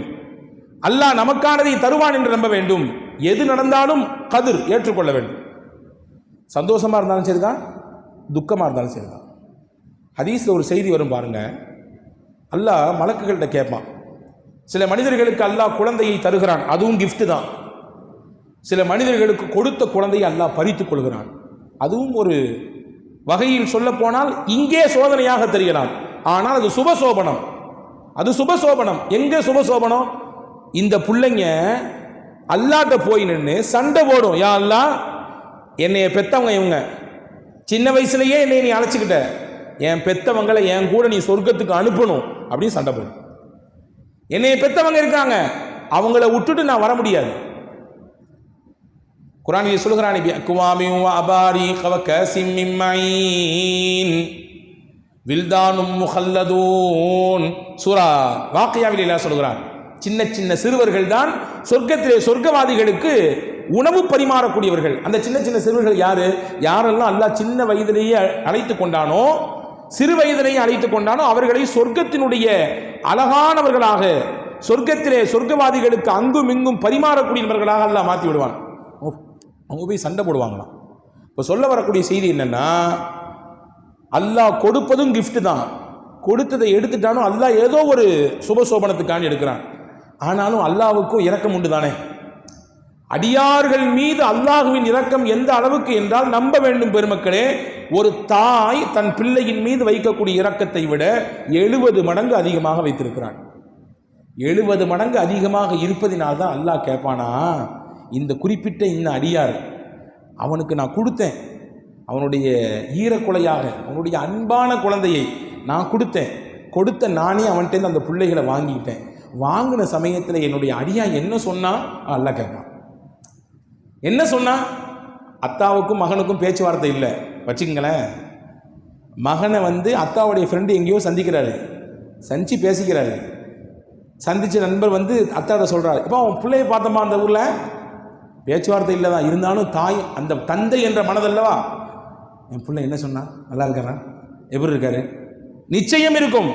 Speaker 1: அல்லாஹ் நமக்கானதை தருவான் என்று நம்ப வேண்டும். எது நடந்தாலும் கதிர் ஏற்றுக்கொள்ள வேண்டும். சந்தோஷமா இருந்தாலும் சரிதான், துக்கமாக இருந்தாலும் சரிதான். ஹதீஸில் ஒரு செய்தி வரும் பாருங்க, அல்லாஹ் மலக்குகள்கிட்ட கேட்பான். சில மனிதர்களுக்கு அல்லாஹ் குழந்தையை தருகிறான், அதுவும் கிஃப்ட் தான். சில மனிதர்களுக்கு கொடுத்த குழந்தையை அல்லாஹ் பறித்துக் கொள்கிறான், அதுவும் ஒரு வகையில் சொல்ல போனால் இங்கே சோதனையாக தெரியலாம், ஆனால் அது சுபசோபனம். அது சுபசோபனம். எங்கே சுபசோபனம்? இந்த பிள்ளைங்க அல்லாட்ட போய் நின்று சண்டை போடும், யா அல்லாஹ் என்னைய பெத்தவங்க இவங்க, சின்ன வயசுலயே என்னை நீ அழைச்சிக்கிட்ட, என் பெத்தவங்களை என் கூட நீ சொர்க்கத்துக்கு அனுப்பணும் அப்படின்னு சண்டை போடும். என்னைய பெத்தவங்க இருக்காங்க, அவங்கள விட்டுட்டு நான் வர முடியாது. குர்ஆனில் சொல்கிறான், வில்தானும் முஹல்லதூன், சூரா வாக்கியாவில் எல்லாம் சொல்கிறான், சின்ன சின்ன சிறுவர்கள் தான் சொர்க்கத்திலே சொர்க்கவாதிகளுக்கு உணவு பரிமாறக்கூடியவர்கள். அந்த சின்ன சின்ன சிறுவர்கள் யாரு? யாரெல்லாம் அல்லாஹ் சின்ன வயதிலேயே அழைத்து கொண்டானோ, சிறு வயதிலேயே அழைத்து கொண்டானோ, அவர்களை சொர்க்கத்தினுடைய அழகானவர்களாக, சொர்க்கத்திலே சொர்க்கவாதிகளுக்கு அங்கும் இங்கும் பரிமாறக்கூடியவர்களாக அல்லாஹ் மாற்றி விடுவான். அவங்க போய் சண்டை போடுவாங்களாம். இப்போ சொல்ல வரக்கூடிய செய்தி என்னன்னா, அல்லாஹ் கொடுப்பதும் கிஃப்ட் தான், கொடுத்ததை எடுத்துட்டாலும் அல்லாஹ் ஏதோ ஒரு சுபசோபனத்துக்காண்டி எடுக்கிறான். ஆனாலும் அல்லாஹ்வுக்கும் இரக்கம் உண்டு தானே. அடியார்கள் மீது அல்லாஹ்வின் இரக்கம் எந்த அளவுக்கு என்றால், நம்ப வேண்டும் பெருமக்களே, ஒரு தாய் தன் பிள்ளையின் மீது வைக்கக்கூடிய இரக்கத்தை விட 70 மடங்கு அதிகமாக வைத்திருக்கிறான். 70 மடங்கு அதிகமாக இருப்பதினால்தான் அல்லாஹ் கேட்பானா, இந்த குறிப்பிட்ட இந்த அடியார் அவனுக்கு நான் கொடுத்தேன், அவனுடைய ஈரக்குலையாக அவனுடைய அன்பான குழந்தையை நான் கொடுத்தேன், கொடுத்த நானே அவன்கிட்ட அந்த பிள்ளைகளை வாங்கிக்கிட்டேன், வாங்கின சமயத்தில் என்னுடைய அடியா என்ன சொன்னா அல்லாஹ் கேட்பான். என்ன சொன்னா? அத்தாவுக்கும் மகனுக்கும் பேச்சுவார்த்தை இல்லை வச்சுக்கங்களேன். மகனை வந்து அத்தாவுடைய ஃப்ரெண்டு எங்கேயோ சந்திக்கிறாரு, சந்திச்சு பேசிக்கிறாரு. சந்திச்ச நண்பர் வந்து அத்தாவோட சொல்றாரு, இப்போ அவன் பிள்ளையை பார்த்தோமா அந்த ஊரில், பேச்சுவார்த்தை இல்லை தான், இருந்தாலும் தாய் அந்த தந்தை என்ற மனதல்லவா, என் பிள்ளை என்ன சொன்னா, நல்லா இருக்காரா, எப்படி இருக்காரு, நிச்சயம் இருக்கும்.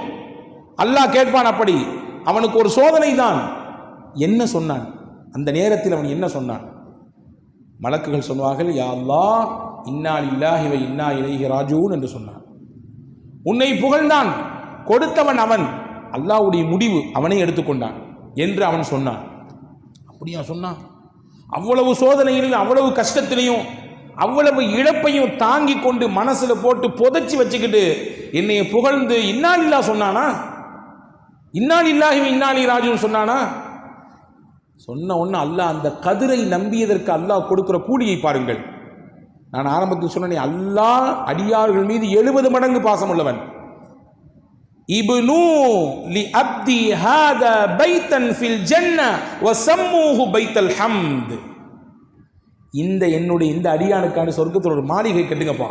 Speaker 1: அல்லாஹ் கேட்பான். அப்படி அவனுக்கு ஒரு சோதனை தான். என்ன சொன்னான் அந்த நேரத்தில், அவன் என்ன சொன்னான்? மலக்குகள் சொன்னார்கள், யா அல்லாஹ் இன்னா லில்லாஹி வ இன்னா இலைஹி ராஜிஊன் என்று சொன்னான். உன்னை புகழ்ந்தான், கொடுத்தவன் அவன், அல்லாஹ்வுடைய முடிவு அவனை எடுத்துக்கொண்டான் என்று அவன் சொன்னான். அப்படியா சொன்னான்? அவ்வளவு சோதனையிலும் அவ்வளவு கஷ்டத்திலையும் அவ்வளவு இழப்பையும் தாங்கி கொண்டு மனசுல போட்டு புதைச்சி வச்சுக்கிட்டு என்னைய புகழ்ந்து இன்னா லில்லாஹ் சொன்னானா? இன்னா லில்லாஹி வ இன்னா இலைஹி ராஜிஊன் சொன்னானா? சொன்ன ஒன்று அல்லாஹ் அந்த கதிரை நம்பியதற்கு அல்லாஹ் கொடுக்கிற கூலியை பாருங்கள். நான் ஆரம்பத்தில் சொன்னேன், அல்லாஹ் அடியார்கள் மீது 70 மடங்கு பாசம் உள்ளவன். இப்னு லி அப்தி ஹாதா பைத்தன் ஃபில் ஜன்னah வஸம்மூஹு பைத்தல் ஹம்த். இந்த அடியானுக்கான சொர்க்கத்தில் ஒரு மாளிகை கட்டுங்கப்பா,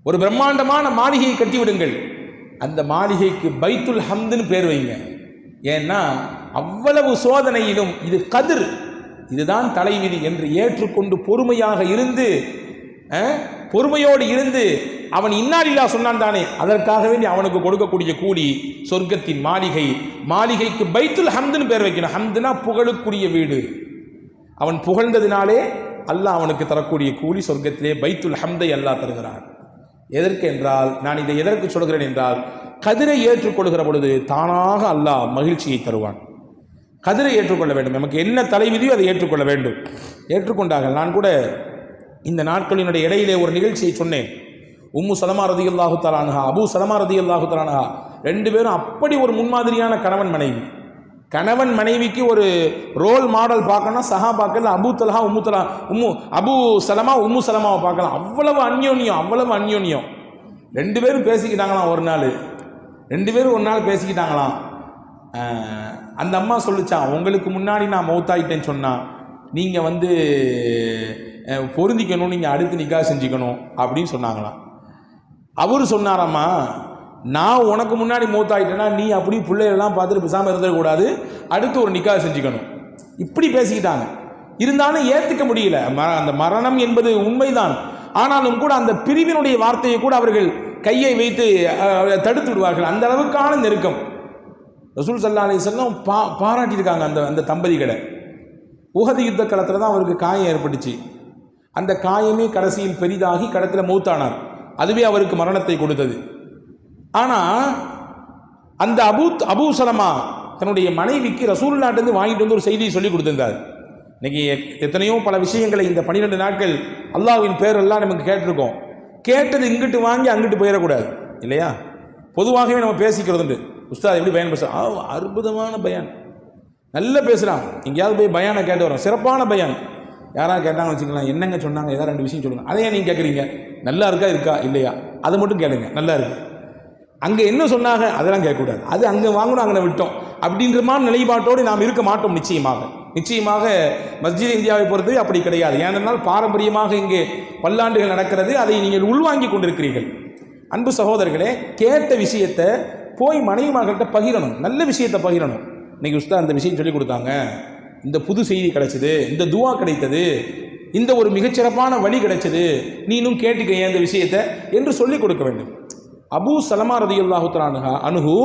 Speaker 1: ஒரு பிரம்மாண்டமான மாளிகையை கட்டிவிடுங்கள். அந்த மாளிகைக்கு பைத்துல் ஹம்துன்னு பேர் வைங்க. ஏன்னா அவ்வளவு சோதனையிலும் இது கதிர், இதுதான் தலைவிதி என்று ஏற்றுக்கொண்டு பொறுமையோடு இருந்து அவன் இன்னாலில்லா சொன்னான் தானே, அதற்காகவே அவனுக்கு கொடுக்கக்கூடிய கூலி சொர்க்கத்தின் மாளிகைக்கு பைத்துல் ஹம்துன்னு பேர் வைக்கணும். ஹம்துனா புகழுக்குரிய வீடு. அவன் புகழ்ந்ததினாலே அல்லாஹ் அவனுக்கு தரக்கூடிய கூலி சொர்க்கத்திலே பைத்துல் ஹம்தை அல்லாஹ் தருகிறான். எதற்கு என்றால், நான் இதை எதற்கு சொல்கிறேன் என்றால், கதிரை ஏற்றுக்கொள்கிற பொழுது தானாக அல்லாஹ் மகிழ்ச்சியை தருவான். கதிரை ஏற்றுக்கொள்ள வேண்டும். நமக்கு என்ன தலைவிதியோ அதை ஏற்றுக்கொள்ள வேண்டும். ஏற்றுக்கொண்டார்கள். நான் கூட இந்த நாட்களினுடைய இடையிலே ஒரு நிகழ்ச்சியை சொன்னேன். உம்மு சலமா ரதியல்லாஹு தஆலா அன்ஹா, அபூ சலமா ரதியல்லாஹு தஆலா அன்ஹா, ரெண்டு பேரும் அப்படி ஒரு முன்மாதிரியான கணவன் மனைவிக்கு ஒரு ரோல் மாடல் பார்க்கணும். சஹாபாக்கள் அபூ சலமா உம்மு சலமாவை பார்க்கலாம். அவ்வளவு அந்யோன்யம். ரெண்டு பேரும் பேசிக்கிட்டாங்களாம். ஒரு நாள் பேசிக்கிட்டாங்களாம். அந்த அம்மா சொல்லிச்சான், உங்களுக்கு முன்னாடி நான் மௌத்தாயிட்டேன்னு சொன்னா நீங்கள் பொருந்திக்கணும், நீங்கள் அடுத்து நிக்கா செஞ்சுக்கணும் அப்படின்னு சொன்னாங்களாம். அவரு சொன்னாராம்மா, நான் உனக்கு முன்னாடி மௌத்தாயிட்டேன்னா நீ அப்படி பிள்ளைகளெல்லாம் பார்த்துட்டு பேசாமல் இருந்துடக்கூடாது, அடுத்து ஒரு நிக்கா செஞ்சுக்கணும். இப்படி பேசிக்கிட்டாங்க. இருந்தாலும் ஏற்றுக்க முடியல. அந்த மரணம் என்பது உண்மைதான். ஆனாலும் கூட அந்த பிரிவினுடைய வார்த்தையை கூட அவர்கள் கையை வைத்து தடுத்து விடுவார்கள். அந்த அளவுக்கான நெருக்கம். ரசூல் ஸல்லல்லாஹு அலைஹி வஸல்லம் பாராட்டியிருக்காங்க அந்த தம்பதிகளை. உஹது யுத்த களத்தில் தான் அவருக்கு காயம் ஏற்பட்டுச்சு. அந்த காயமே கடைசியில் பெரிதாகி கடத்தில் மௌத்தானார். அதுவே அவருக்கு மரணத்தை கொடுத்தது. ஆனால் அந்த அபூ சலமா தன்னுடைய மனைவிக்கு ரசூலுல்லாஹ்ட்டேருந்து வாங்கிட்டு வந்து ஒரு செய்தியை சொல்லி கொடுத்திருந்தார். இன்னைக்கு எத்தனையோ பல விஷயங்களை இந்த 12 நாட்கள் அல்லாஹ்வின் பேரெல்லாம் நமக்கு கேட்டிருக்கோம். கேட்டது இங்கிட்டு வாங்கி அங்கிட்டு போயிடக்கூடாது இல்லையா? பொதுவாகவே நம்ம பேசிக்கிறது உஸ்தாத் எப்படி பயான் பேசுகிறோம், அற்புதமான பயான், நல்லா பேசுகிறான். எங்கேயாவது போய் பயானை கேட்டு வரோம், சிறப்பான பயான். யாராவது கேட்டாங்கன்னு வச்சுக்கலாம், என்னங்க சொன்னாங்க, ஏதாவது 2 விஷயம் சொல்லுங்கள். அதையே நீங்கள் கேட்குறீங்க, நல்லா இருக்கா இல்லையா, அதை மட்டும் கேளுங்க, நல்லா இருக்கு. அங்கே என்ன சொன்னாங்க அதெல்லாம் கேட்கக்கூடாது, அது அங்கே வாங்கணும், அங்கே விட்டோம் அப்படின்ற மாதிரி நிலைப்பாட்டோடு நாம் இருக்க மாட்டோம். நிச்சயமாக மஸ்ஜித் இந்தியாவை பொறுத்து அப்படி கிடையாது. ஏனென்றால் பாரம்பரியமாக இங்கே பல்லாண்டுகள் நடக்கிறது, அதை நீங்கள் உள்வாங்கி கொண்டிருக்கிறீர்கள். அன்பு சகோதரர்களே, கேட்ட விஷயத்தை போய் மனைவி மகள்கிட்ட பகிரணும், நல்ல விஷயத்தை பகிரணும். இன்னைக்கு உஸ்தாத் அந்த விஷயம் சொல்லி கொடுத்தாங்க, இந்த புது செய்தி கிடைச்சது, இந்த துவா கிடைத்தது, இந்த ஒரு மிகச்சிறப்பான வழி கிடைச்சது, நீனும் கேட்டுக்க இந்த விஷயத்தை என்று சொல்லிக் கொடுக்க வேண்டும். அபூ சலமா ரதியல்லாஹு தஆலா அன்ஹு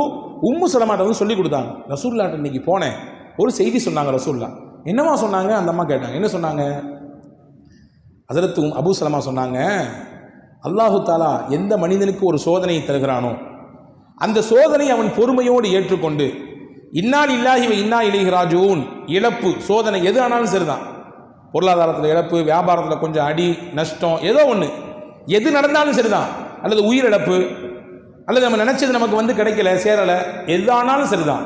Speaker 1: உம்மு சலமாட்ட வந்து சொல்லி கொடுத்தாங்க. ரசூலுல்லாஹ் இன்னைக்கு போனேன், ஒரு செய்தி சொன்னாங்க. ரசூலுல்லாஹ் என்னமா சொன்னாங்க? அந்த அம்மா கேட்டாங்க, என்ன சொன்னாங்க? ஹஸரத் அபூ சலமா சொன்னாங்க, அல்லாஹு தாலா எந்த மனிதனுக்கு ஒரு சோதனையை தருகிறானோ அந்த சோதனை அவன் பொறுமையோடு ஏற்றுக்கொண்டு, இன்னா லில்லாஹி வ இன்னா இலைஹி ராஜிஊன், இழப்பு சோதனை எது ஆனாலும் சரிதான், பொருளாதாரத்தில் இழப்பு, வியாபாரத்தில் கொஞ்சம் அடி நஷ்டம், ஏதோ ஒன்று, எது நடந்தாலும் சரிதான், அல்லது உயிரிழப்பு, அல்லது நம்ம நினைச்சது நமக்கு கிடைக்கல, சேரலை, எதானாலும் சரிதான்,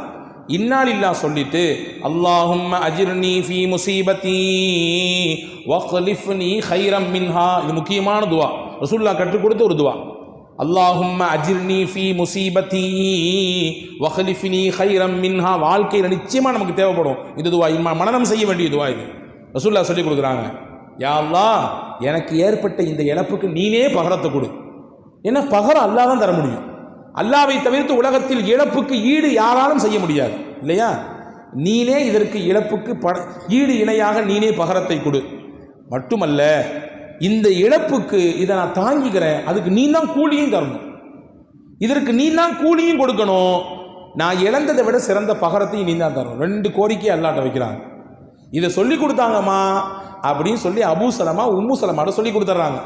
Speaker 1: இன்னா லில்லாஹ் சொல்லிட்டு அல்லாஹும்ம அஜிர்னி ஃபீ முஸீபதி வக்லிஃப்னி கைரம் மின்ஹா. இது முக்கியமான துவா, ரசூலுல்லாஹ் கற்றுக் கொடுத்த ஒரு துவா. அல்லாஹும்ம அஜிர்னி ஃபீ முஸீபதி வக்லிஃப்னி கைரம் மின்ஹா. வாழ்க்கையில் நிச்சயமாக நமக்கு தேவைப்படும் இது துவா, மனனம் செய்ய வேண்டிய துவா இது. ரசூலுல்லாஹ் சொல்லி கொடுக்குறாங்க, யா அல்லாஹ் எனக்கு ஏற்பட்ட இந்த இழப்புக்கு நீனே பகரத்தை கொடு. ஏன்னா பகரம் அல்லாஹ் தான் தர முடியும். அல்லாவை தவிர்த்து உலகத்தில் இழப்புக்கு ஈடு யாராலும் செய்ய முடியாது இல்லையா? நீனே இதற்கு இழப்புக்கு ஈடு இணையாக நீனே பகரத்தை கொடு. மட்டுமல்ல, இந்த இழப்புக்கு இதை நான் தாங்கிக்கிறேன், அதுக்கு நீ தான் கூலியும் தரணும், இதற்கு நீ தான் கூலியும் கொடுக்கணும், நான் இழந்ததை விட சிறந்த பகரத்தையும் நீ தான் தரணும். 2 கோரிக்கையை அல்லாட்ட வைக்கிறாங்க. இதை சொல்லி கொடுத்தாங்கம்மா அப்படின்னு சொல்லி அபூ சலமா உம்மு சலமாட்ட சொல்லி கொடுத்துட்றாங்க.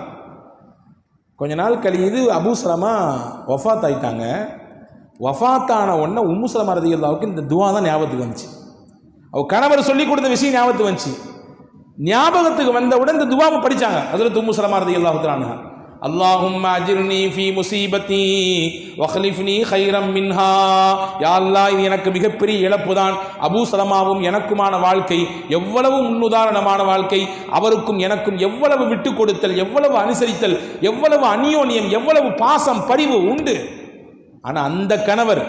Speaker 1: கொஞ்ச நாள் கழியுது, அபூ சலமா வஃபாத் ஆயிட்டாங்க. வஃபாத்தான உடனே உம்மு சலமா ரலியல்லாஹுக்கு இந்த துவா தான் ஞாபகத்துக்கு வந்துச்சு. அவ கணவர் சொல்லி கொடுத்த விஷயம் ஞாபகத்துக்கு வந்துச்சு. ஞாபகத்துக்கு வந்தவுடன் இந்த துவாவை படித்தாங்க. ஹஸரத் உம்மு சலமா ரலியல்லாஹு தஆலா அன்ஹா, அல்லாஹும்ம அஜிர்னி ஃபீ முஸீபதி வக்லிஃப்னி கைரம் மின்ஹா. யா அல்லாஹ், இது எனக்கு மிகப்பெரிய இழப்பு தான். அபூ சலமாவும் எனக்குமான வாழ்க்கை எவ்வளவு முன்னுதாரணமான வாழ்க்கை, அவருக்கும் எனக்கும் எவ்வளவு விட்டு கொடுத்தல், எவ்வளவு அனுசரித்தல், எவ்வளவு அந்யோன்யம், எவ்வளவு பாசம் பரிவு உண்டு. ஆனால் அந்த கணவர்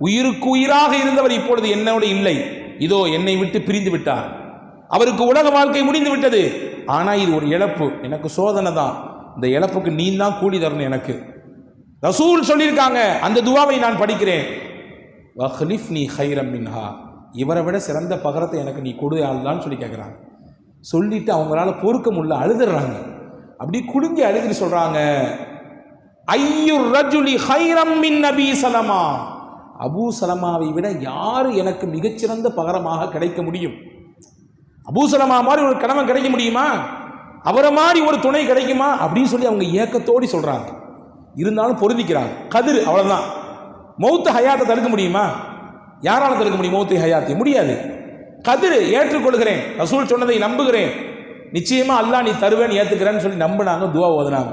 Speaker 1: உயிருக்கு உயிராக இருந்தவர் இப்பொழுது என்னோடு இல்லை, இதோ என்னை விட்டு பிரிந்து விட்டார், அவருக்கு உலக வாழ்க்கை முடிந்து விட்டது. ஆனால் இது ஒரு இழப்பு, எனக்கு சோதனை தான், இந்த இழப்புக்கு நீ தான் கூலி தரணும் எனக்கு. ரசூல் சொல்லியிருக்காங்க, அந்த துவாவை நான் படிக்கிறேன், வஹ்லிஃப்னி கைரம் மின்ஹா, இவரை விட சிறந்த பகரத்தை எனக்கு நீ கொடு அல்லான்னு சொல்லி கேட்குறாங்க. சொல்லிட்டு அவங்களால பொறுக்க முடியல, அழுதுறாங்க. அப்படி குலுங்கி அழுது சொல்றாங்க, ஐயுர் ரஜுலி கைரம் மின் நபி சலமா, அபூ சலமாவை விட யாரு எனக்கு மிகச்சிறந்த பகரமாக கிடைக்க முடியும்? அபூ சலமா மாதிரி ஒரு கணவன் கிடைக்க முடியுமா? அவரை மாதிரி ஒரு துணை கிடைக்குமா? அப்படின்னு சொல்லி அவங்க ஏக்கத்தோடு சொல்றாங்க. இருந்தாலும் பொருந்திக்கிறாங்க. கதிர் அவ்வளவுதான். மௌத்து ஹயாத்தை தடுக்க முடியுமா? யாரால தடுக்க முடியும் மௌத்து ஹயாத்தை? முடியாது. கதிர் ஏற்றுக்கொள்கிறேன், ரசூல் சொன்னதை நம்புகிறேன், நிச்சயமா அல்லாஹ் நீ தருவேன்னு ஏத்துக்கிறேன்னு சொல்லி நம்பினாங்க, துவா ஓதுனாங்க.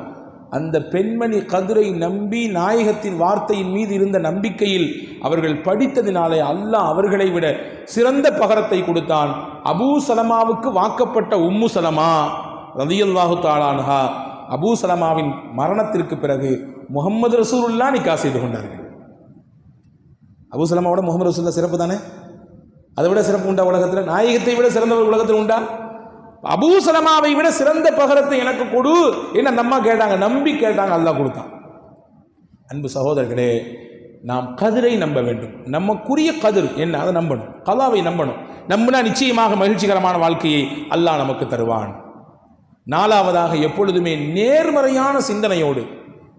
Speaker 1: அந்த பெண்மணி கதிரை நம்பி நாயகத்தின் வார்த்தையின் மீது இருந்த நம்பிக்கையில் அவர்கள் படித்ததினாலே அல்லாஹ் அவர்களை விட சிறந்த பகரத்தை கொடுத்தான். அபூ சலமாவுக்கு வாக்கப்பட்ட உம்மு சலமா ரலியல்லாஹு தஆலா அன்ஹா அபூ சலமாவின் மரணத்திற்கு பிறகு முஹம்மது ரசூலுல்லாஹ் நிக்காஹ் செய்து கொண்டார்கள். அபூ சலமாவோட முஹம்மது ரசூலுல்லாஹ் சிறப்பு தானே? அதை விட சிறப்பு உண்டா உலகத்தில்? நாயகத்தை விட சிறந்தவர் உலகத்தில் உண்டா? அபூ சலமாவை விட சிறந்த பகரத்தை எனக்கு கொடு என்ன அந்த அம்மா கேட்டாங்க, நம்பி கேட்டாங்க, அல்லாஹ் கொடுத்தான். அன்பு சகோதரர்களே, நாம் கதிரை நம்ப வேண்டும். நமக்குரிய கதிர் என்ன அதை நம்பணும், கலாவை நம்பணும். நம்பினா நிச்சயமாக மகிழ்ச்சிகரமான வாழ்க்கையை அல்லாஹ் நமக்கு தருவான். நாலாவதாக, எப்பொழுதுமே நேர்மறையான சிந்தனையோடு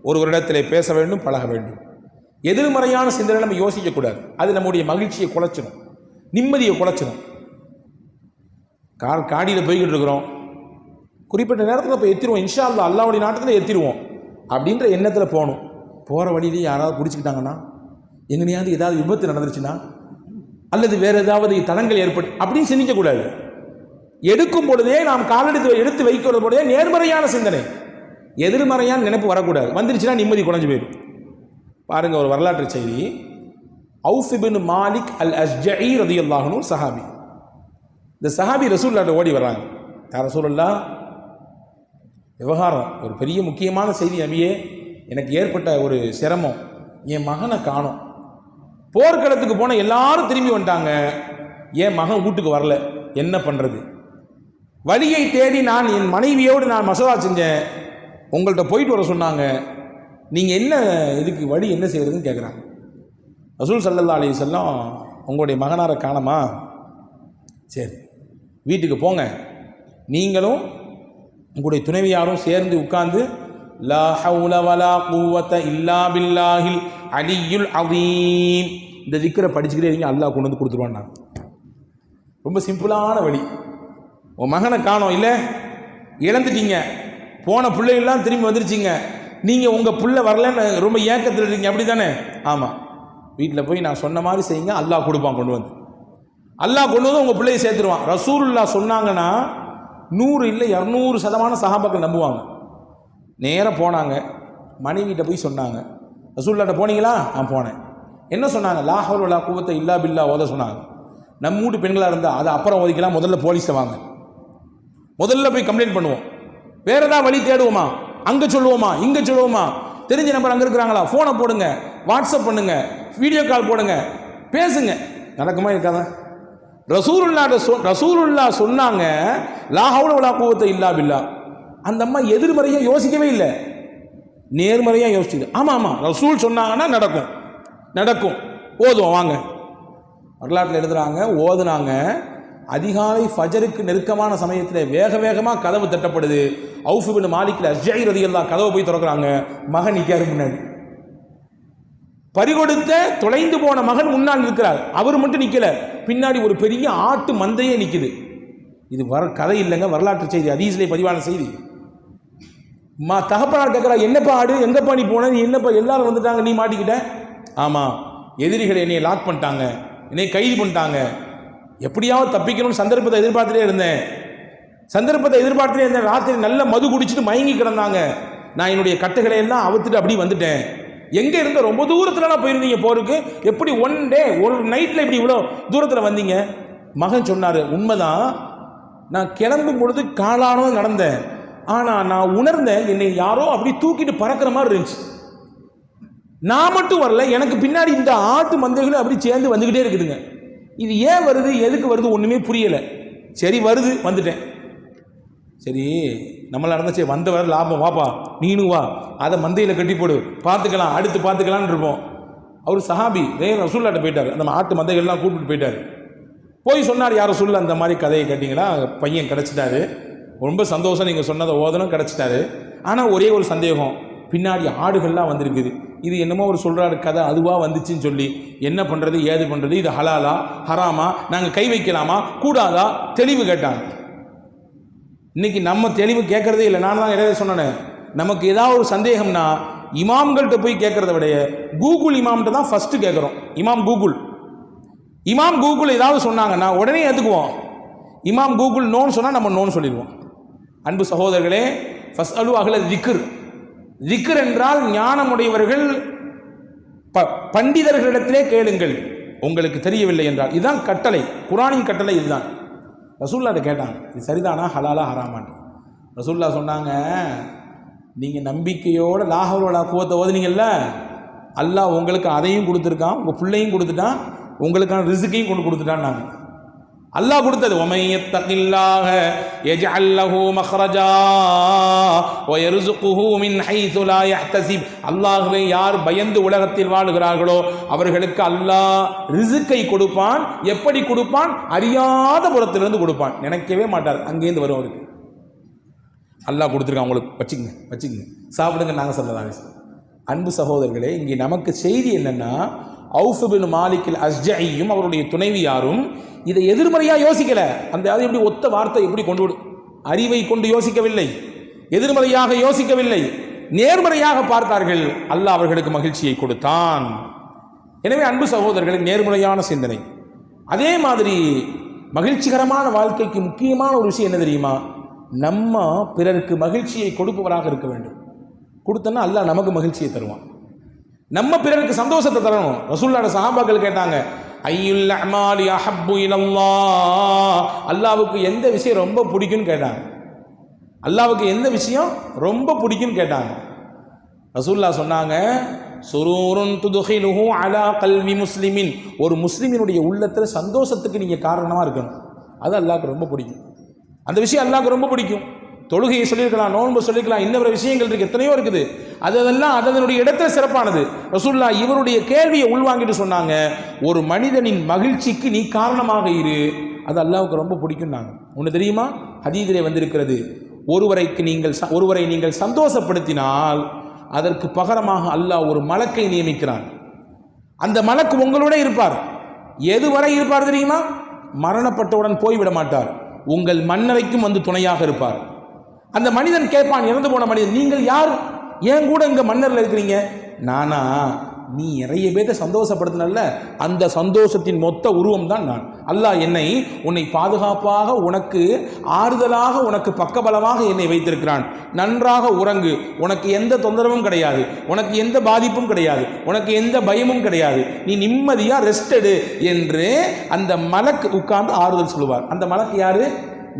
Speaker 1: ஒருவரிடத்திலே பேச வேண்டும், பழக வேண்டும். எதிர்மறையான சிந்தனை நம்ம யோசிக்கக்கூடாது. அது நம்முடைய மகிழ்ச்சியை குலைச்சிடும், நிம்மதியை குலைச்சிடும். காடியில் போய்கிட்டு இருக்கிறோம், குறிப்பிட்ட நேரத்தில் போய் எத்திருவோம், இன்ஷா அல்லாஹ் அல்லாஹ்வுடைய நாட்டத்தில் எத்திருவோம் அப்படின்ற எண்ணத்தில் போகணும். போகிற வழியிலேயே யாராவது பிடிச்சிக்கிட்டாங்கன்னா, எங்கனையாவது ஏதாவது விபத்து நடந்துருச்சுன்னா, அல்லது வேறு ஏதாவது தடங்கள் ஏற்பட்டு அப்படின்னு சிந்திக்கக்கூடாது. எடுக்கும் பொழுதே நாம் காலெடுத்து எடுத்து வைக்கிறது பொழுதே நேர்மறையான சிந்தனை, எதிர்மறையான நினைப்பு வரக்கூடாது. வந்துருச்சுன்னா நிம்மதி குறைஞ்சு போயிடும். பாருங்கள், ஒரு வரலாற்று செய்தி. அவுஃப் இப்னு மாலிக் அல் அஷ்ஜஇ ரலியல்லாஹு அன்ஹு சஹாபி. இந்த சஹாபி ரசூலுல்லாஹ்ட்ட ஓடி வர்றாங்க. யார் ரசூலுல்லாஹ், விவகாரம் ஒரு பெரிய முக்கியமான செய்தி நபியே, எனக்கு ஏற்பட்ட ஒரு சிரமம், என் மகனை காணோம். போர்க்களத்துக்கு போன எல்லாரும் திரும்பி வந்துட்டாங்க, என் மகன் வீட்டுக்கு வரல, என்ன பண்ணுறது? வழியை தேடி நான் என் மனைவியோடு நான் மசோதா செஞ்சேன், உங்கள்கிட்ட போயிட்டு வர சொன்னாங்க, நீங்கள் என்ன இதுக்கு வழி என்ன செய்கிறதுன்னு கேட்குறாங்க. ரசூல் ஸல்லல்லாஹு அலைஹி வஸல்லம், உங்களுடைய மகனாரை காணமா? சரி, வீட்டுக்கு போங்க, நீங்களும் உங்களுடைய துணைவியாரும் சேர்ந்து உட்கார்ந்து லா ஹவுல வலா குவத இல்லா பில்லாஹில் அலியுல் அதீம் இந்த திக்ரை படிச்சுக்கிட்டே இருங்க, அல்லாஹ் கொண்டு வந்து கொடுத்துருவான். ரொம்ப சிம்பிளான வழி. உன் மகனை காணோம், இல்லை இழந்துட்டீங்க, போன பிள்ளைகள்லாம் திரும்பி வந்துருச்சிங்க, நீங்கள் உங்கள் பிள்ளை வரலன்னு ரொம்ப ஏக்கத்தில் இருக்கீங்க, அப்படி தானே? ஆமாம், வீட்டில் போய் நான் சொன்ன மாதிரி செய்யுங்க, அல்லாஹ் கொடுப்பான், கொண்டு வந்து அல்லாஹ் கொண்டு வந்து உங்கள் பிள்ளையை சேர்த்துருவான். ரசூலுல்லாஹ் சொன்னாங்கன்னா 100 இல்லை 200% சஹாபாக்கள் நம்புவாங்க. நேராக போனாங்க, மனைவிட்ட போய் சொன்னாங்க. ரசூலுல்லாஹ்ட்ட போனீங்களா? நான் போனேன். என்ன சொன்னாங்க? லா ஹவுல வலா குவத்த இல்லா பில்லா ஓத சொன்னாங்க. நம்ம வீட்டு பெண்களாக இருந்தால் அதை அப்புறம் ஓதிக்கலாம், முதல்ல போலீஸை வாங்க, முதல்ல போய் கம்ப்ளைண்ட் பண்ணுவோம். வேற ஏதாவது வழி தேடுவோமா? அங்கே சொல்லுவோமா, இங்கே சொல்லுவோமா? தெரிஞ்ச நம்பர் அங்கே இருக்கிறாங்களா, ஃபோனை போடுங்க, வாட்ஸ்அப் பண்ணுங்க, வீடியோ கால் போடுங்க, பேசுங்க. நடக்குமா இருக்காதா? ரசூலுல்லாஹ் சொன்னாங்க லா ஹவுல வலா குவத்த இல்லா பில்லா. அந்த அம்மா எதிர்மறையாக யோசிக்கவே இல்லை, நேர்மறையாக யோசிச்சுது. ஆமாம் ரசூல் சொன்னாங்கன்னா நடக்கும், நடக்கும், ஓதுவோம் வாங்க. வரலாற்றில் எழுதுறாங்க, ஓதுனாங்க. அதிகாலை ஃபஜருக்கு நெருக்கமான சமயத்தில் வேக வேகமாக கதவு தட்டப்படுது. அவுஃப் இப்னு மாலிக் அஷ்ஜஇ ரலியல்லாஹு கதவை போய் திறக்கிறாங்க. மகன் நிற்காரு முன்னாடி, பறிகொடுத்த தொலைந்து போன மகன் முன்னால் இருக்கிறார். அவர் மட்டும் நிற்கல, பின்னாடி ஒரு பெரிய ஆட்டு மந்தையே நிற்குது. இது கதை இல்லைங்க, வரலாற்று செய்தி, ஹதீஸ்லே பதிவான செய்தி. தகப்பனார் கேட்குறா, என்னப்பா ஆடு, எங்கப்பா நீ போன, நீ என்னப்பா எல்லாரும் வந்துட்டாங்க, நீ மாட்டிக்கிட்ட? ஆமாம், எதிரிகள் என்னை லாக் பண்ணிட்டாங்க, என்னை கைது பண்ணிட்டாங்க, எப்படியாவது தப்பிக்கணும்னு சந்தர்ப்பத்தை எதிர்பார்த்துட்டே இருந்தேன். ராத்திரி நல்ல மது குடிச்சிட்டு மயங்கி கிடந்தாங்க. நான் என்னுடைய கட்டுகளை எல்லாம் அவுத்துட்டு அப்படி வந்துட்டேன். எங்கே இருந்த ரொம்ப தூரத்துலலாம் போயிருந்தீங்க போருக்கு, எப்படி ஒன் டே ஒரு நைட்டில் இப்படி இவ்வளோ தூரத்தில் வந்தீங்க? மகன் சொன்னார், உண்மைதான், நான் கிளம்பும் பொழுது காலானதும் நடந்தேன், ஆனால் நான் உணர்ந்தேன் என்னை யாரோ அப்படி தூக்கிட்டு பறக்கிற மாதிரி இருந்துச்சு. நான் மட்டும் வரல, எனக்கு பின்னாடி இந்த ஆட்டு மந்தைகளும் அப்படி சேர்ந்து வந்துக்கிட்டே இருக்குதுங்க. இது ஏன் வருது, எதுக்கு வருது ஒன்றுமே புரியலை. சரி வருது, வந்துட்டேன். சரி நம்மளாக இருந்தால் சரி வந்த வர லாபம், வாப்பா நீனும் வா, அதை மந்தையில் கட்டி போடு, பார்த்துக்கலாம் அடுத்து பார்த்துக்கலான்னு இருப்போம். அவர் சஹாபி வேறு ரசூல்லாட்ட போயிட்டார், அந்த ஆட்டு மந்தைகள்லாம் கூப்பிட்டு போயிட்டார். போய் சொன்னார், யார் ரசூல்லா இந்த மாதிரி கதையை கேட்டிங்களா, பையன் கிடச்சிட்டாரு, ரொம்ப சந்தோஷம், நீங்கள் சொன்னதை ஓதனும் கிடச்சிட்டாரு. ஆனால் ஒரே ஒரு சந்தேகம், பின்னாடி ஆடுகள்லாம் வந்திருக்குது, இது என்னமோ ஒரு சொல்கிறாரு கதை அதுவாக வந்துச்சுன்னு சொல்லி என்ன பண்ணுறது ஏது பண்ணுறது, இது ஹலாலா ஹராமா, நாங்கள் கை வைக்கலாமா கூடாதா, தெளிவு கேட்டாங்க. இன்னைக்கு நம்ம தெளிவு கேட்கறதே இல்லை. நான் தான் இடையே சொன்னேன், நமக்கு ஏதாவது ஒரு சந்தேகம்னா இமாம்கள்கிட்ட போய் கேட்கறத விட கூகுள் இமாம்கிட்ட தான் ஃபர்ஸ்ட் கேட்குறோம். இமாம் கூகுள் ஏதாவது சொன்னாங்கன்னா உடனே ஏற்றுக்குவோம். இமாம் கூகுள் நோன்னு சொன்னால் நம்ம நோன்னு சொல்லிடுவோம். அன்பு சகோதரர்களே, ஃபஸ்அலு அஹ்ல திக்ர், திக்ர் என்றால் ஞானமுடையவர்கள் பண்டிதர்களிடத்திலே கேளுங்கள், உங்களுக்கு தெரியவில்லை என்றால். இதுதான் கட்டளை, குர்ஆனின் கட்டளை இதுதான். ரசூல்லாட்ட கேட்டாங்க, இது சரிதானா ஹலாலா ஹராமான். ரசூல்லா சொன்னாங்க, நீங்கள் நம்பிக்கையோட லாஹவுல குவத்த ஓதுனீங்கல்ல, அல்லாஹ் உங்களுக்கு அதையும் கொடுத்துருக்கான், உங்கள் பிள்ளையும் கொடுத்துட்டான், உங்களுக்கான ரிஸ்கையும் கொண்டு கொடுத்துட்டான். அல்லாஹ் கொடுத்தது, ஒமையத்தகில்லாஹ யஜ்அல் லஹு மக்ரஜா வ யர்ஸுகுஹு மின் ஹைது லா யஹ்தஸிப். அல்லாஹ்வை யார் பயந்து உலகத்தில் வாழுகிறார்களோ அவர்களுக்கு அல்லாஹ் ரிஸ்கை கொடுப்பான். எப்படி கொடுப்பான்? அறியாத புறத்திலிருந்து கொடுப்பான், நினைக்கவே மாட்டார், அங்கேருந்து வரும் அவருக்கு. அல்லாஹ் கொடுத்துருக்கான், உங்களுக்கு வச்சுக்கங்க சாப்பிடுங்க, நாங்கள் சொல்லலாம். அன்பு சகோதரர்களே, இங்கே நமக்கு செய்தி என்னன்னா, அவுஃப் பின் மாலிக் அஸ்ஜஇயும் அவருடைய துணைவியாரும் இதை எதிர்மறையாக யோசிக்கல. அந்த அது எப்படி ஒத்த வார்த்தை எப்படி கொண்டு அறிவை கொண்டு யோசிக்கவில்லை, எதிர்மறையாக யோசிக்கவில்லை, நேர்மறையாக பார்த்தார்கள். அல்லாஹ் அவர்களுக்கு மகிழ்ச்சியை கொடுத்தான். எனவே அன்பு சகோதரர்களின் நேர்மறையான சிந்தனை. அதே மாதிரி மகிழ்ச்சிகரமான வாழ்க்கைக்கு முக்கியமான ஒரு விஷயம் என்ன தெரியுமா? நம்ம பிறருக்கு மகிழ்ச்சியை கொடுப்பவராக இருக்க வேண்டும். கொடுத்தோன்னா அல்லாஹ் நமக்கு மகிழ்ச்சியை தருவான். நம்ம பிறருக்கு சந்தோஷத்தை தரணும். ரசூலுல்லாஹி சஹாபாக்கள் கேட்டாங்க, ஐயுல் அமாலி அஹப்பு இலல்லாஹ், அல்லாஹ்வுக்கு எந்த விஷயம் ரொம்ப பிடிக்கும்னு கேட்டாங்க. அல்லாஹ்வுக்கு எந்த விஷயம் ரொம்ப பிடிக்கும்னு கேட்டாங்க. ரசூலுல்லாஹ் சொன்னாங்க, சுரூருன் துதுகிலுஹு அலா கல்வி முஸ்லிமின், ஒரு முஸ்லிமினுடைய உள்ளத்தில் சந்தோஷத்துக்கு நீங்கள் காரணமாக இருக்கணும். அது அல்லாஹ்வுக்கு ரொம்ப பிடிக்கும். அந்த விஷயம் அல்லாஹ்வுக்கு ரொம்ப பிடிக்கும். தொழுகையை சொல்லியிருக்கலாம், நோன்பு சொல்லியிருக்கலாம், இன்னொரு விஷயங்கள் இருக்குது, எத்தனையோ இருக்குது. அதெல்லாம் அதனுடைய இடத்துல சிறப்பானது. ரசூலுல்லாஹ் இவருடைய கேள்வியை உள்வாங்கிட்டு சொன்னாங்க, ஒரு மனிதனின் மகிழ்ச்சிக்கு நீ காரணமாக இரு, அது அல்லாஹ்வுக்கு ரொம்ப பிடிக்கும்னாங்க. ஒன்று தெரியுமா? ஹதீஸிலே வந்திருக்கிறது, ஒருவரை நீங்கள் சந்தோஷப்படுத்தினால் அதற்கு பகரமாக அல்லாஹ் ஒரு மலக்கை நியமிக்கிறான். அந்த மலக்கு உங்களோட இருப்பார். எதுவரை இருப்பார் தெரியுமா? மரணப்பட்டவுடன் போய்விட மாட்டார், உங்கள் மண்ணறைக்கும் வந்து துணையாக இருப்பார். அந்த மனிதன் கேட்பான், இறந்து போன மனிதன், நீங்கள் யார், ஏன் கூட இங்கே மன்னரில் இருக்கிறீங்க? நானா? நீ நிறைய பேரை சந்தோஷப்படுத்தினல்ல, அந்த சந்தோஷத்தின் மொத்த உருவம் தான் நான். அல்லாஹ் உன்னை பாதுகாப்பாக, உனக்கு ஆறுதலாக, உனக்கு பக்கபலமாக என்னை வைத்திருக்கிறான். நன்றாக உறங்கு, உனக்கு எந்த தொந்தரவும் கிடையாது, உனக்கு எந்த பாதிப்பும் கிடையாது, உனக்கு எந்த பயமும் கிடையாது, நீ நிம்மதியாக ரெஸ்ட் எடு என்று அந்த மலக்கு உட்கார்ந்து ஆறுதல் சொல்லுவார். அந்த மலக்கு யாரு?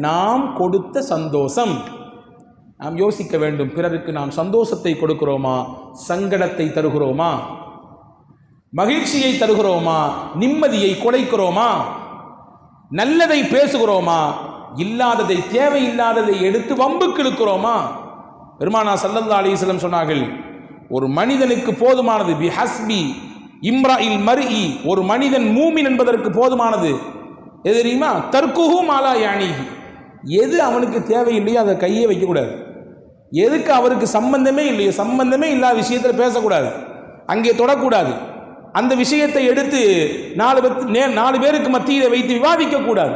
Speaker 1: நாம் கொடுத்த சந்தோஷம். நாம் யோசிக்க வேண்டும், பிறருக்கு நாம் சந்தோஷத்தை கொடுக்கிறோமா, சங்கடத்தை தருகிறோமா, மகிழ்ச்சியை தருகிறோமா, நிம்மதியை குலைக்கிறோமா, நல்லதை பேசுகிறோமா, இல்லாததை தேவையில்லாததை எடுத்து வம்புக்கு இழுக்கிறோமா? பெருமானார் ஸல்லல்லாஹு அலைஹி வஸல்லம் சொன்னார்கள், ஒரு மனிதனுக்கு போதுமானது பிஹஸ்பி இம்ராஇல் மர்இ, ஒரு மனிதன் மூமின் என்பதற்கு போதுமானது எது தெரியுமா? தர்க்குஹு மாலா யானிஹி, எது அவனுக்கு தேவையில்லையோ அதை கையே வைக்கக்கூடாது. எதுக்கு அவருக்கு சம்பந்தமே இல்லையோ, சம்பந்தமே இல்லாத விஷயத்தில் பேசக்கூடாது, அங்கே தொடக்கூடாது. அந்த விஷயத்தை எடுத்து நாலு பேருக்கு மத்தியில் வைத்து விவாதிக்க கூடாது.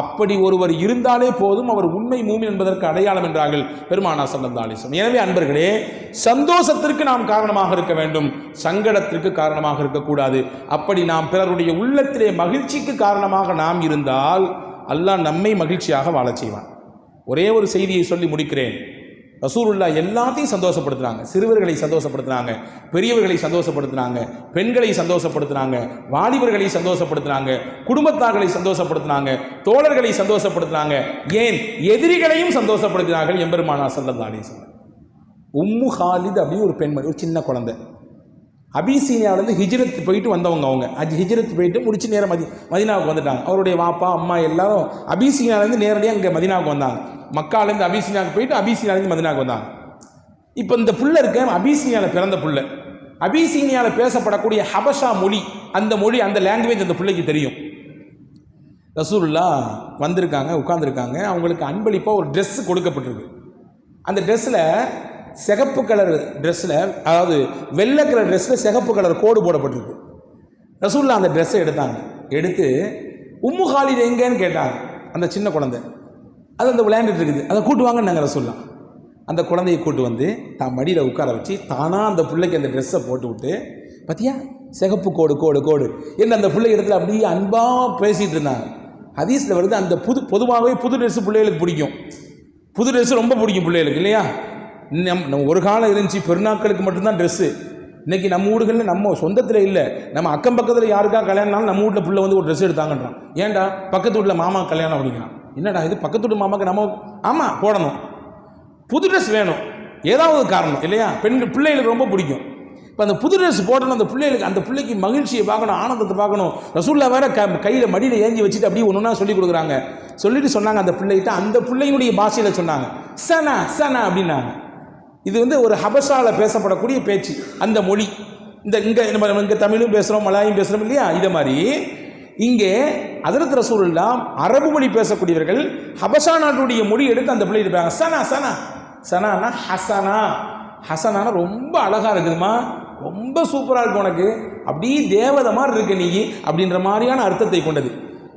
Speaker 1: அப்படி ஒருவர் இருந்தாலே போதும், அவர் உண்மை மூமின் என்பதற்கு அடையாளம் என்றார்கள் பெருமானார் ஸல்லல்லாஹு அலைஹி வஸல்லம். எனவே அன்பர்களே, சந்தோஷத்திற்கு நாம் காரணமாக இருக்க வேண்டும், சங்கடத்திற்கு காரணமாக இருக்கக்கூடாது. அப்படி நாம் பிறருடைய உள்ளத்திலே மகிழ்ச்சிக்கு காரணமாக நாம் இருந்தால் அல்லாஹ் நம்மை மகிழ்ச்சியாக வாழச் செய்வான். ஒரே ஒரு செய்தியை சொல்லி முடிக்கிறேன். ரசூலுல்லாஹ் எல்லாத்தையும் சந்தோஷப்படுத்துனாங்க. சிறுவர்களை சந்தோஷப்படுத்தினாங்க, பெரியவர்களை சந்தோஷப்படுத்தினாங்க, பெண்களை சந்தோஷப்படுத்தினாங்க, வாலிபர்களை சந்தோஷப்படுத்தினாங்க, குடும்பத்தார்களை சந்தோஷப்படுத்தினாங்க, தோழர்களை சந்தோஷப்படுத்தினாங்க, ஏன் எதிரிகளையும் சந்தோஷப்படுத்தினார்கள். எம்பெருமானார் ஸல்லல்லாஹு அலைஹி வஸல்லம். உம்மு ஹாலித் அப்படி ஒரு பெண்மணி, ஒரு சின்ன குழந்தை, அபிசீனியாவிலேருந்து ஹிஜ்ரத் போயிட்டு வந்தவங்க. அவங்க ஹிஜ்ரத் போயிட்டு முடிச்சு நேரம் மதீனாவுக்கு வந்துட்டாங்க. அவருடைய வாப்பா அம்மா எல்லாரும் அபிசீனியாவிலேருந்து நேரடியாக இங்கே மதீனாவுக்கு வந்தாங்க. மக்காலேருந்து அபிசீனியாவுக்கு போயிட்டு அபிசீனியாவிலேருந்து மதீனாவுக்கு வந்தாங்க. இப்போ இந்த புள்ள இருக்க அபிசீனியாவில் பிறந்த புள்ள, அபிசீனியாவில் பேசப்படக்கூடிய ஹபஷா மொழி, அந்த மொழி, அந்த லாங்குவேஜ் அந்த பிள்ளைக்கு தெரியும். ரசூலுல்லாஹ் வந்திருக்காங்க, உட்கார்ந்துருக்காங்க. அவங்களுக்கு அன்பளிப்பாக ஒரு ட்ரெஸ் கொடுக்கப்பட்டிருக்கு. அந்த ட்ரெஸ்ஸில் சிகப்பு கலர் ட்ரெஸ்ஸில், அதாவது வெள்ளை கலர் ட்ரெஸ்ஸில் சிகப்பு கலர் கோடு போடப்பட்டிருக்கு. ரசூலுல்லாஹ் அந்த ட்ரெஸ்ஸை எடுத்தாங்க. எடுத்து உம்மு ஹாலித் எங்கேன்னு கேட்டாங்க. அந்த சின்ன குழந்தை அது அந்த விளையாண்டுட்டு இருக்குது, அதை கூட்டு வாங்கன்னாங்க ரசூலுல்லாஹ். அந்த குழந்தையை கூட்டு வந்து தான் மடியில் உட்கார வச்சு தானாக அந்த பிள்ளைக்கு அந்த ட்ரெஸ்ஸை போட்டு விட்டு, பார்த்தியா சிகப்பு கோடு கோடு கோடு என்ன அந்த பிள்ளை இடத்துல அப்படியே அன்பாக பேசிகிட்டு இருந்தாங்க. ஹதீஸில் வருது, அந்த பொதுவாகவே புது ட்ரெஸ்ஸு பிள்ளைகளுக்கு பிடிக்கும். புது ட்ரெஸ்ஸு ரொம்ப பிடிக்கும் பிள்ளைகளுக்கு இல்லையா? நம்ம ஒரு காலம் இருந்துச்சு பெருநாட்களுக்கு மட்டும்தான் ட்ரெஸ்ஸு. இன்றைக்கி நம்ம வீடுகளில் நம்ம சொந்தத்தில் இல்லை, நம்ம அக்கம் பக்கத்தில் யாருக்கா கல்யாணம்னாலும் நம்ம வீட்டில் பிள்ளை வந்து ஒரு ட்ரெஸ் எடுத்தாங்கன்றான். ஏன்டா பக்கத்து வீட்டில் மாமா கல்யாணம் அப்படிங்கிறான். என்னடா இது பக்கத்து வீட்டு மாமாக்கு நம்ம ஆமாம் போடணும், புது ட்ரெஸ் வேணும், ஏதாவது காரணம் இல்லையா? பிள்ளைகளுக்கு ரொம்ப பிடிக்கும். இப்போ அந்த புது ட்ரெஸ் போடணும், அந்த பிள்ளைகளுக்கு, அந்த பிள்ளைக்கு மகிழ்ச்சியை பார்க்கணும், ஆனந்தத்தை பார்க்கணும். ரசூலுல்லாஹ் வேற கையில் மடியில் ஏஞ்சி வச்சுட்டு அப்படியே ஒன்று ஒன்றா சொல்லி கொடுக்குறாங்க. சொல்லிட்டு சொன்னாங்க அந்த பிள்ளைகிட்ட, அந்த பிள்ளையினுடைய பாஷையில் சொன்னாங்க சனா சனா அப்படின்னாங்க. இது வந்து ஒரு ஹபஷாவில் பேசப்படக்கூடிய பேச்சு, அந்த மொழி. இங்கே நம்ம தமிழும் பேசுகிறோம், மலாயும் பேசுகிறோம் இல்லையா? இதை மாதிரி இங்கே ஹஜ்ரத் ரசூலுல்லாஹ் அரபு மொழி பேசக்கூடியவர்கள் ஹபஷா நாட்டுடைய மொழி எடுத்து அந்த பிள்ளை இருப்பாங்க. சனா சனா சனானா ஹசனா, ஹசனானா ரொம்ப அழகாக இருக்குதுமா, ரொம்ப சூப்பராக இருக்கு உனக்கு, அப்படியே தேவதை மாதிரி இருக்கு நீ, அப்படின்ற மாதிரியான அர்த்தத்தை கொண்டது.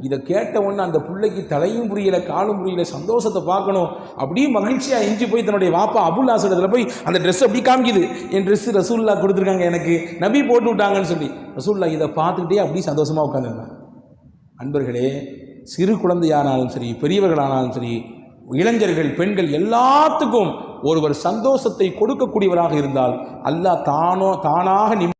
Speaker 1: இதை கேட்ட உடனே அந்த பிள்ளைக்கு தலையும் புரியலை காலும் புரியலை, சந்தோஷத்தை பார்க்கணும், அப்படியே மகிழ்ச்சியாக எஞ்சி போய் தன்னுடைய வாப்பா அபுல் ஆசடத்தில் போய் அந்த ட்ரெஸ் அப்படி காமிக்குது. என் ட்ரெஸ்ஸு ரசூலுல்லாஹ் கொடுத்துருக்காங்க, எனக்கு நபி போட்டு விட்டாங்கன்னு சொல்லி. ரசூலுல்லாஹ் இதை பார்த்துக்கிட்டே அப்படியே சந்தோஷமாக உட்காந்துருந்தாங்க. அன்பர்களே, சிறு குழந்தையானாலும் சரி, பெரியவர்களானாலும் சரி, இளைஞர்கள் பெண்கள் எல்லாத்துக்கும் ஒருவர் சந்தோஷத்தை கொடுக்கக்கூடியவராக இருந்தால் அல்லாஹ் தானாக